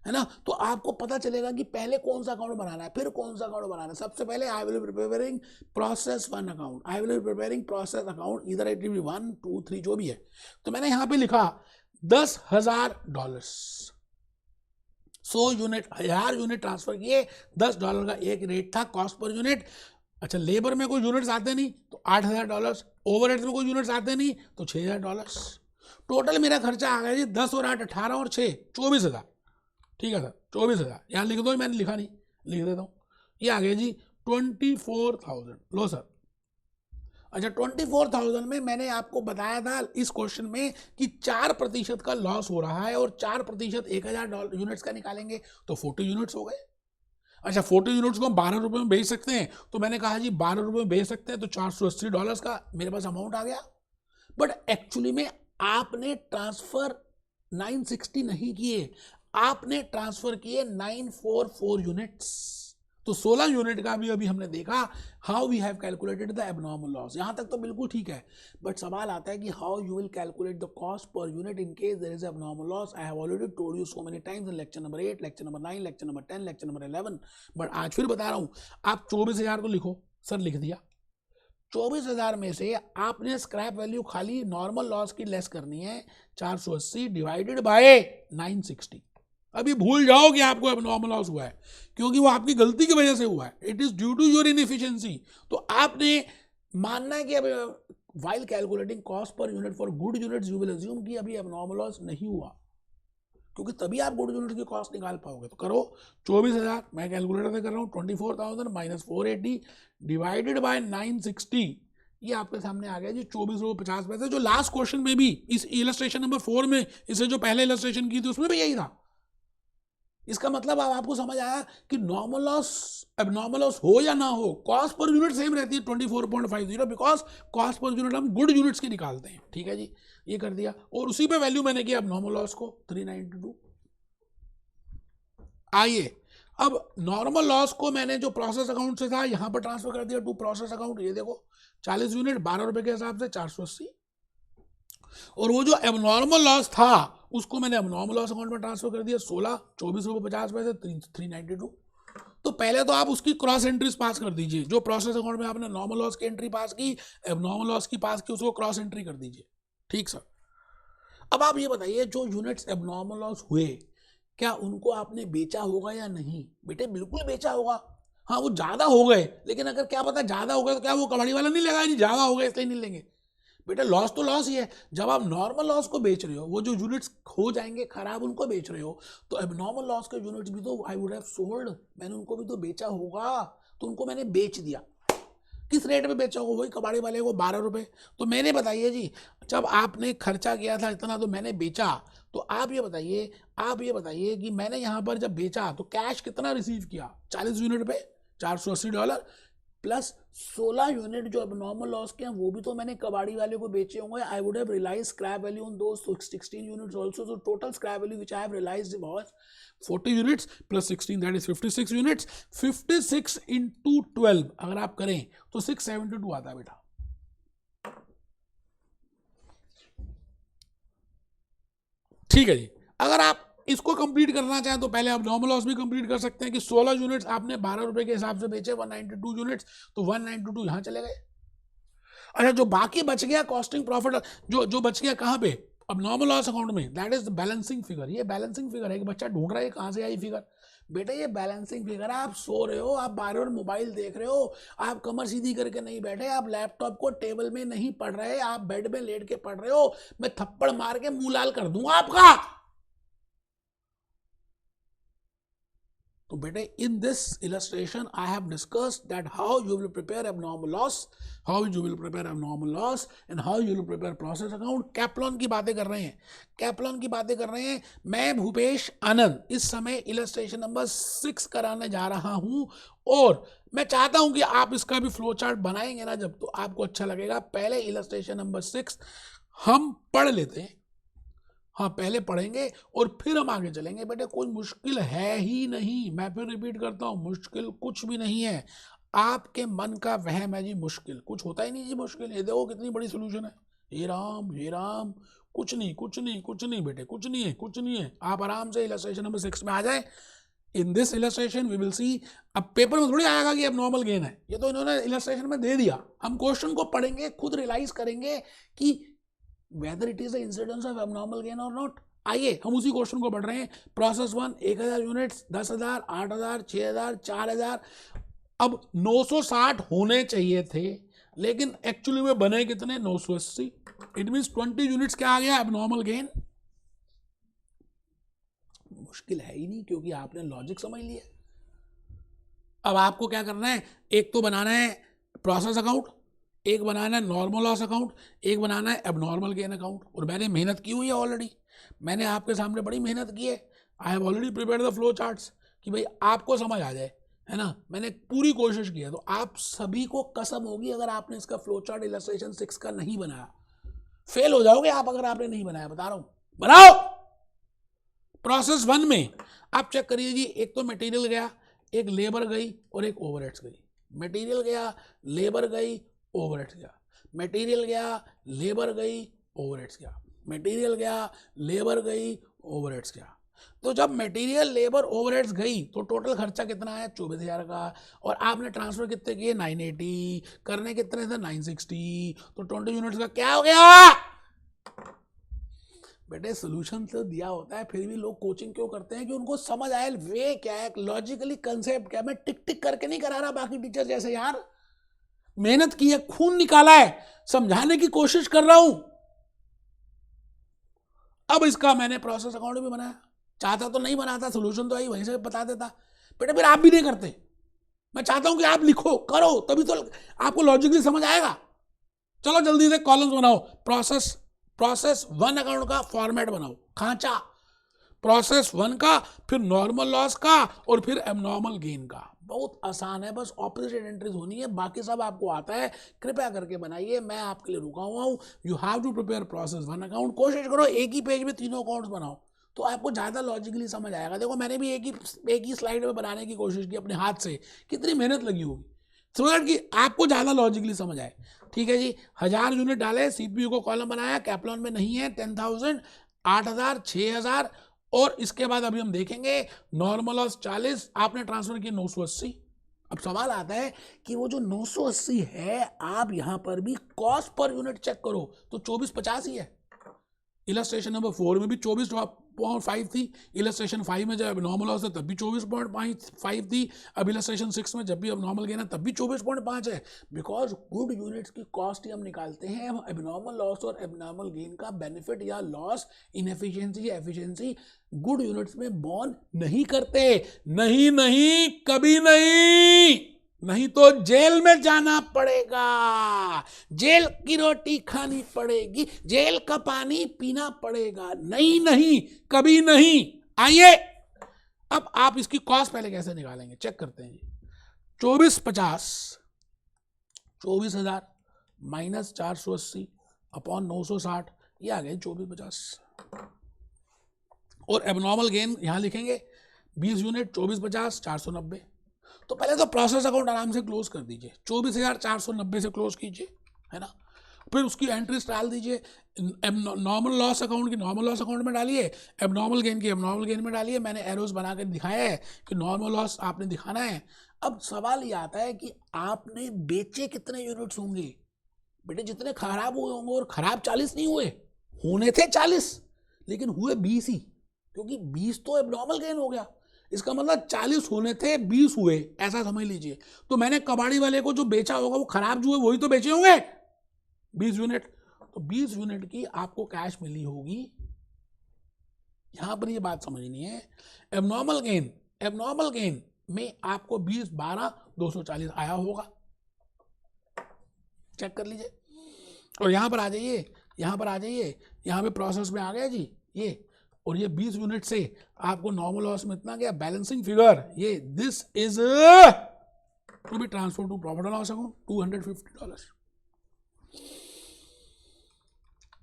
है ना, तो आपको पता चलेगा कि पहले कौन सा अकाउंट बनाना है, फिर कौन सा अकाउंट बनाना है। सबसे पहले I will be preparing process 1 account, I will be preparing process account, इधर इट विल बी 1, 2, 3 जो भी है। तो मैंने यहां पे लिखा $10,000, 100 यूनिट, 1000 यूनिट ट्रांसफर किए, $10 का एक रेट था कॉस्ट पर यूनिट। अच्छा, लेबर में कोई यूनिट्स आते नहीं तो $8,000, ओवरहेड्स में कोई यूनिट्स आते नहीं तो $6,000। टोटल मेरा खर्चा आ गया जी 10 और 8 18 और 6 24,000। ठीक है सर, 24,000 यहाँ लिख दो, मैंने लिखा नहीं, लिख देता हूँ, ये आ गया जी 24,000। लो सर, अच्छा 24,000 में मैंने आपको बताया था इस क्वेश्चन में कि 4% का लॉस हो रहा है, और 4% $1,000 यूनिट्स का निकालेंगे तो 40 यूनिट्स हो गए। अच्छा 40 यूनिट्स को हम 12 रुपये में बेच सकते हैं, तो मैंने कहा जी 12 रुपये में बेच सकते हैं, तो $480 का मेरे पास अमाउंट आ गया। बट एक्चुअली में आपने ट्रांसफर 960 नहीं किए, आपने ट्रांसफर किए 944 यूनिट्स। तो 16 यूनिट का भी अभी हमने देखा how we have calculated the abnormal loss. यहां तक तो बिल्कुल ठीक है, बट सवाल आता है कि how you will calculate the cost per unit in case there is abnormal loss. I have already told you so many times in lecture number 8, lecture number 9, lecture number 10, lecture number 11, but आज फिर बता रहा हूं। आप 24,000 को लिखो, sir लिख दिया। 24,000 में से आपने स्क्रैप वैल्यू खाली नॉर्मल लॉस की लेस करनी है, 480 डिवाइडेड बाय 960। अभी भूल जाओ कि आपको एबनॉर्मल लॉस हुआ है, क्योंकि वो आपकी गलती की वजह से हुआ है, it is due to your inefficiency. तो आपने मानना है कि अब while calculating cost per unit for good units you will assume कि अभी एबनॉर्मल लॉस नहीं हुआ। क्योंकि तभी आप गुड यूनिट की कॉस्ट निकाल पाओगे। तो करो 24,000, मैं कैलकुलेटर से कर रहा हूँ, 24,000 माइनस 480 डिवाइडेड बाय 960, ये आपके सामने आ गया जी 24.50 रुपये। जो लास्ट क्वेश्चन में भी इस इलस्ट्रेशन नंबर 4 में, इससे जो पहले इलस्ट्रेशन की थी उसमें भी यही था। इसका मतलब अब आपको समझ आया कि नॉर्मल लॉस एबनॉर्मल लॉस हो या ना हो, कॉस्ट पर यूनिट सेम रहती है 24.50, बिकॉज कॉस्ट पर यूनिट हम गुड यूनिट्स की निकालते हैं। ठीक है जी, ये कर दिया और उसी पे वैल्यू मैंने किया एबनॉर्मल लॉस को 392। आइए अब नॉर्मल लॉस को मैंने जो प्रोसेस अकाउंट से था यहां पर ट्रांसफर कर दिया टू प्रोसेस अकाउंट। ये देखो 40 यूनिट 12 रुपए के हिसाब से 480, और वो जो एबनॉर्मल लॉस था उसको मैंने एबनॉर्मल लॉस अकाउंट में ट्रांसफर कर दिया 16 24.50 392। तो पहले तो आप उसकी क्रॉस एंट्रीज पास कर दीजिए, जो प्रोसेस अकाउंट में आपने नॉर्मल लॉस की एंट्री पास की, एबनॉर्मल लॉस की पास की, उसको क्रॉस एंट्री कर दीजिए। ठीक सर। अब आप ये बताइए जो यूनिट्स एबनॉर्मल लॉस हुए क्या उनको आपने बेचा होगा या नहीं? बेटे बिल्कुल बेचा होगा। हाँ वो ज्यादा हो गए, लेकिन अगर क्या पता ज्यादा हो गए तो क्या वो कबाड़ी वाला नहीं लेगा जी ज्यादा हो गए इसलिए नहीं लेंगे? बेटा लॉस तो लॉस ही है। जब आप नॉर्मल लॉस को बेच रहे हो, वो जो यूनिट्स हो जाएंगे खराब उनको बेच रहे हो, तो एबनॉर्मल लॉस के यूनिट्स भी तो आई वुड हैव सोल्ड, मैंने उनको भी तो बेचा होगा। तो उनको मैंने बेच दिया। किस रेट पे बेचा होगा? वही कबाड़ी वाले को 12 रुपए। तो मैंने बताइए जी जब आपने खर्चा किया था इतना तो मैंने बेचा, तो आप ये बताइए कि मैंने यहाँ पर जब बेचा तो कैश कितना रिसीव किया? 40 यूनिट पे $480 प्लस 16 यूनिट जो एबनॉर्मल लॉस के हैं वो भी तो मैंने कबाड़ी वाले को बेचे होंगे। I would have realise scrap value on those 16 units also. So total scrap value which I have realised was 40 units plus 16 that is 56 units. 56 into 12 अगर आप करें तो 672 आता है बेटा। ठीक है जी। अगर आप इसको कंप्लीट करना चाहें तो पहले आप नॉर्मल लॉस भी कंप्लीट कर सकते हैं कि 16 यूनिट्स आपने 12 रुपए के हिसाब से बेचे, 192 यूनिट्स, तो 192 यहां चले गए। अच्छा जो बाकी बच गया कॉस्टिंग प्रॉफिट, जो बच गया कहां पे? अब नॉर्मल लॉस अकाउंट में, दैट इज बैलेंसिंग फिगर। ये बैलेंसिंग फिगर है। एक बच्चा ढूंढ रहा है कहां से आई फिगर। बेटा ये बैलेंसिंग फिगर है। आप सो रहे हो, आप बार बार मोबाइल देख रहे हो, आप कमर सीधी करके नहीं बैठे, आप लैपटॉप को टेबल में नहीं पढ़ रहे, आप बेड में लेट के पढ़ रहे हो। मैं थप्पड़ मार के मुंह लाल कर दूंगा आपका। तो बेटे in this illustration I have discussed that how you will prepare abnormal loss, how you will prepare abnormal loss and how you will prepare process account। कैप्लॉन की बातें कर रहे हैं। मैं भूपेश आनंद इस समय इलस्ट्रेशन नंबर 6 कराने जा रहा हूं और मैं चाहता हूं कि आप इसका भी फ्लो चार्ट बनाएंगे ना जब, तो आपको अच्छा लगेगा। पहले इलस्ट्रेशन नंबर 6 हम पढ़ लेते हैं। हाँ पहले पढ़ेंगे और फिर हम आगे चलेंगे। बेटे कोई मुश्किल है ही नहीं, मैं फिर रिपीट करता हूँ, मुश्किल कुछ भी नहीं है। आपके मन का वहम है जी, मुश्किल कुछ होता ही नहीं जी मुश्किल। ये देखो कितनी बड़ी सोल्यूशन है। हे राम, कुछ नहीं बेटे, कुछ नहीं है। आप आराम से इलस्ट्रेशन नंबर 6 में आ जाए। In this illustration we will see. अब पेपर में थोड़ी आएगा कि अब नॉर्मल गेन है, ये तो इन्होंने इलस्ट्रेशन में दे दिया। हम क्वेश्चन को पढ़ेंगे, खुद रियलाइज करेंगे कि whether it is the incidence of abnormal gain or not। आइए हम उसी क्वेश्चन को पढ़ रहे हैं। Process 1 1000 units, 10,000, 8,000, 6,000, 4,000। अब 960 होने चाहिए थे, लेकिन एक्चुअली में बने कितने? 980। इट मींस 20 यूनिट्स क्या आ गया? Abnormal gain. मुश्किल है ही नहीं क्योंकि आपने लॉजिक समझ लिया। अब आपको क्या करना है? एक तो बनाना है प्रोसेस अकाउंट, एक बनाना है नॉर्मल लॉस अकाउंट, एक बनाना है एबनॉर्मल गेन अकाउंट। और मैंने मेहनत की हुई है ऑलरेडी, मैंने आपके सामने बड़ी मेहनत की है। आई have already prepared the flow charts कि भाई आपको समझ आ जाए, है ना। मैंने पूरी कोशिश की है। तो आप सभी को कसम होगी अगर आपने इसका फ्लो चार्ट इलस्ट्रेशन 6 का नहीं बनाया, फेल हो जाओगे आप अगर आपने नहीं बनाया, बता रहा हूं। बनाओ। प्रोसेस 1 में आप चेक करिए जी, एक तो मटेरियल गया, एक लेबर गई और एक ओवरहेड्स गई। मटेरियल गया, लेबर गई, ओवरहेड्स गया। मटेरियल गया, लेबर गई, ओवरहेड्स गया। मटेरियल गया, लेबर गई, ओवरहेड्स गया। तो जब मटेरियल, लेबर, ओवरहेड्स गई तो टोटल खर्चा कितना आया? 24,000 का। और आपने ट्रांसफर कितने किए? 980। करने कितने थे? 960। तो 20 यूनिट्स का क्या हो गया? बेटे सोल्यूशन तो दिया होता है, फिर भी लोग कोचिंग क्यों करते हैं कि उनको समझ आए वे क्या है, लॉजिकली कंसेप्ट क्या। मैं टिक टिक करके नहीं करा रहा बाकी टीचर जैसे यार, मेहनत की है, खून निकाला है, समझाने की कोशिश कर रहा हूं। अब इसका मैंने प्रोसेस अकाउंट भी बनाया। चाहता तो नहीं बनाता, सोल्यूशन तो आई वहीं से बता देता। बेटा फिर आप भी नहीं करते। मैं चाहता हूं कि आप लिखो, करो, तभी तो आपको लॉजिकली समझ आएगा। चलो जल्दी से कॉलम्स बनाओ। प्रोसेस 1 अकाउंट का फॉर्मेट बनाओ, खांचा, प्रोसेस 1 का, फिर नॉर्मल लॉस का, और फिर एबनॉर्मल गेन का। बहुत आसान है, बस ऑपोजिट एंट्रीज होनी है, बाकी सब आपको आता है। कृपया करके बनाइए, मैं आपके लिए रुका हुआ हूँ। You have to prepare process 1 account. कोशिश करो एक ही पेज में तीनों अकाउंट्स बनाओ, तो आपको ज़्यादा लॉजिकली समझ आएगा। देखो मैंने भी एक ही स्लाइड में बनाने की कोशिश की अपने हाथ से, कितनी मेहनत लगी होगी, सो दैट कि आपको ज़्यादा लॉजिकली समझ आए। ठीक है जी, 1000 यूनिट डाले, सीपीयू को कॉलम बनाया, कैपलॉन में नहीं है, 10,000, 8,000, 6,000, और इसके बाद अभी हम देखेंगे नॉर्मल लॉस 40, आपने ट्रांसफर किया 980। अब सवाल आता है कि वो जो 980 है, आप यहां पर भी कॉस्ट पर यूनिट चेक करो तो 2450 ही है। इलस्ट्रेशन नंबर 4 में भी 24.5 थी, इलस्ट्रेशन 5 में जब नॉर्मल लॉस है तब भी 24.5 थी, अब इलस्ट्रेशन 6 में जब भी अब नॉर्मल गेन है तब भी 24.5 है। बिकॉज गुड यूनिट्स की कॉस्ट ही हम निकालते हैं, हम एबनॉर्मल लॉस और एबनॉर्मल गेन का बेनिफिट या लॉस, इनएफिशिएंसी या एफिशिएंसी गुड यूनिट्स में बॉर्न नहीं करते। नहीं नहीं, कभी नहीं, नहीं तो जेल में जाना पड़ेगा, जेल की रोटी खानी पड़ेगी, जेल का पानी पीना पड़ेगा। नहीं नहीं, कभी नहीं। आइए अब आप इसकी कॉस्ट पहले कैसे निकालेंगे, चेक करते हैं। 2450, 24,000 माइनस 480 अपॉन 960, ये आ गए 2450। और एबनॉर्मल गेन यहां लिखेंगे 20 यूनिट, 2450, 490। तो पहले तो प्रोसेस अकाउंट आराम से क्लोज कर दीजिए, 24,490 से क्लोज कीजिए, है ना। फिर उसकी एंट्रीज डाल दीजिए, नॉर्मल लॉस अकाउंट की नॉर्मल लॉस अकाउंट में डालिए, एबनॉर्मल गेन की एबनॉर्मल गेन में डालिए। मैंने एरोज बना कर दिखाया है कि नॉर्मल लॉस आपने दिखाना है। अब सवाल ये आता है कि आपने बेचे कितने यूनिट्स होंगे। बेटे जितने खराब हुए होंगे, और खराब 40 नहीं हुए, होने थे 40 लेकिन हुए 20 ही, क्योंकि 20 तो एबनॉर्मल गेन हो गया। इसका मतलब 40 होने थे, 20 हुए, ऐसा समझ लीजिए। तो मैंने कबाड़ी वाले को जो बेचा होगा, वो खराब जो है वही तो बेचे होंगे 20 यूनिट। तो 20 यूनिट की आपको कैश मिली होगी। यहां पर ये बात समझनी है। एबनॉर्मल गेन में आपको 20, 12, 240 आया होगा, चेक कर लीजिए। और यहां पर आ जाइए, यहां पे प्रोसेस में आ गया जी ये, और ये 20 यूनिट से आपको नॉर्मल लॉस में इतना गया, बैलेंसिंग फिगर ये, this is to be transfer to profit and loss account, $250।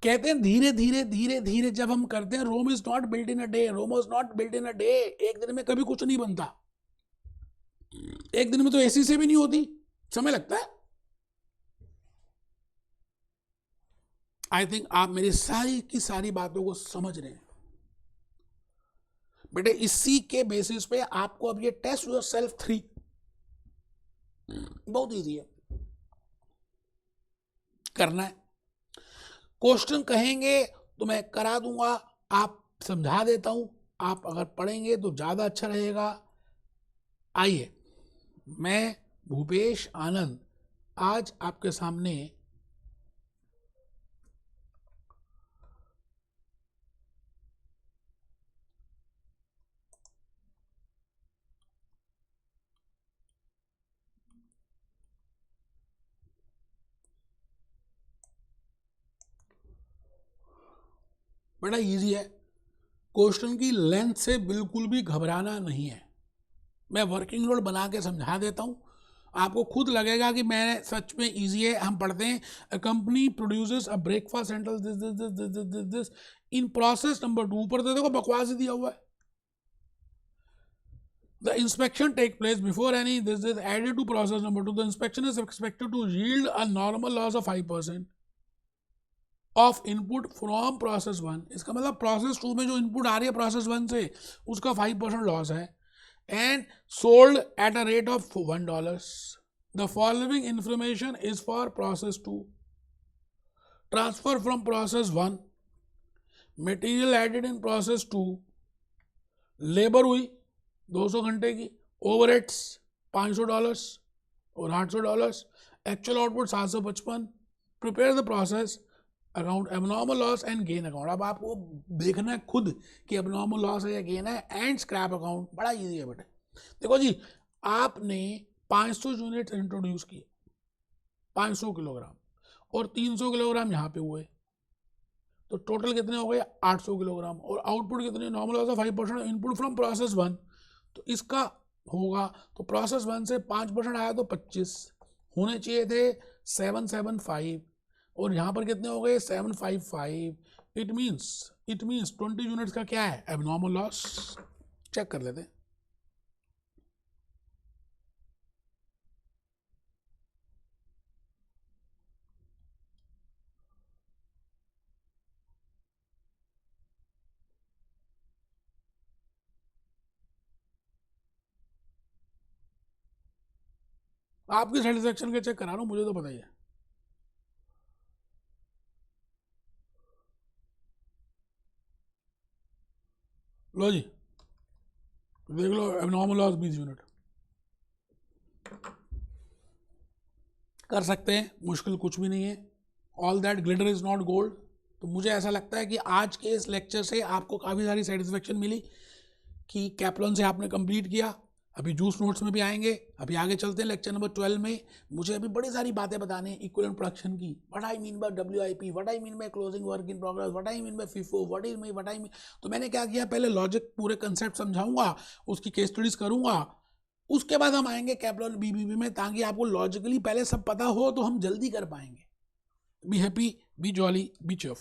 कहते हैं धीरे धीरे धीरे धीरे जब हम करते हैं, Rome is not built in a day, Rome is not built in a day. एक दिन में कभी कुछ नहीं बनता, एक दिन में तो एसी से भी नहीं होती, समय लगता है। आई थिंक आप मेरी सारी की सारी बातों को समझ रहे हैं। बेटे इसी के बेसिस पे आपको अब ये टेस्ट योर सेल्फ 3 बहुत इजी है, करना है। क्वेश्चन कहेंगे तो मैं करा दूंगा, आप समझा देता हूं, आप अगर पढ़ेंगे तो ज्यादा अच्छा रहेगा। आइए, मैं भूपेश आनंद आज आपके सामने बड़ा इजी है, क्वेश्चन की लेंथ से बिल्कुल भी घबराना नहीं है। मैं वर्किंग नोट बना के समझा देता हूं, आपको खुद लगेगा कि मैं सच में इजी है। हम पढ़ते हैं, a company produces a breakfast central this this this this this this in process number 2, ऊपर देखो बकवास ही दिया हुआ है। The inspection take place before any this is added to process number 2. The inspection is expected to yield a normal loss of 5% of input from process 1. इसका मतलब process 2 में जो input आ रही है process 1 से, उसका 5% loss है, and sold at a rate of $1. The following information is for process 2. Transfer from process 1, material added in process 2, labor हुई 200 घंटे की, ओवरहेड्स $500 और $800, actual output 755। Prepare the process, account, abnormal loss and gain account. अब आपको देखना है खुद कि एबनॉर्मल लॉस है या गेन है। एंड स्क्रैप अकाउंट बड़ा इजी है बेटे। देखो जी, आपने 500 यूनिट इंट्रोड्यूस किए, 500 किलोग्राम, और 300 किलोग्राम यहाँ पे हुए, तो टोटल कितने हो गए 800 किलोग्राम। और आउटपुट कितने, normal loss of 5%, input from process 1, तो इसका होगा, तो प्रोसेस 1 से 5% आया तो 25 होने चाहिए थे 775, और यहाँ पर कितने हो गए 755। इट मीन्स 20 यूनिट्स का क्या है एबनॉर्मल लॉस। चेक कर लेते हैं। आपकी सेटिस्फेक्शन के चेक करा रहा हूँ, मुझे तो पता ही है। लो जी, देख लो एबनॉर्मल लॉस 20 यूनिट। कर सकते हैं, मुश्किल कुछ भी नहीं है। All that glitter is not gold. तो मुझे ऐसा लगता है कि आज के इस लेक्चर से आपको काफ़ी सारी सेटिस्फेक्शन मिली कि कैप्लॉन से आपने कंप्लीट किया। अभी जूस नोट्स में भी आएंगे, अभी आगे चलते हैं लेक्चर नंबर 12 में। मुझे अभी बड़ी सारी बातें बतानी है इक्विवेलेंट प्रोडक्शन की, what I mean bye WIP, what I mean by closing work in progress, what I mean bye FIFO, what I mean. तो मैंने क्या किया, पहले लॉजिक पूरे कंसेप्ट समझाऊंगा, उसकी केस स्टडीज करूंगा, उसके बाद हम आएंगे कैप्लॉन BBB में, ताकि आपको लॉजिकली पहले सब पता हो तो हम जल्दी कर पाएंगे। Be happy, B jolly, B cheerful.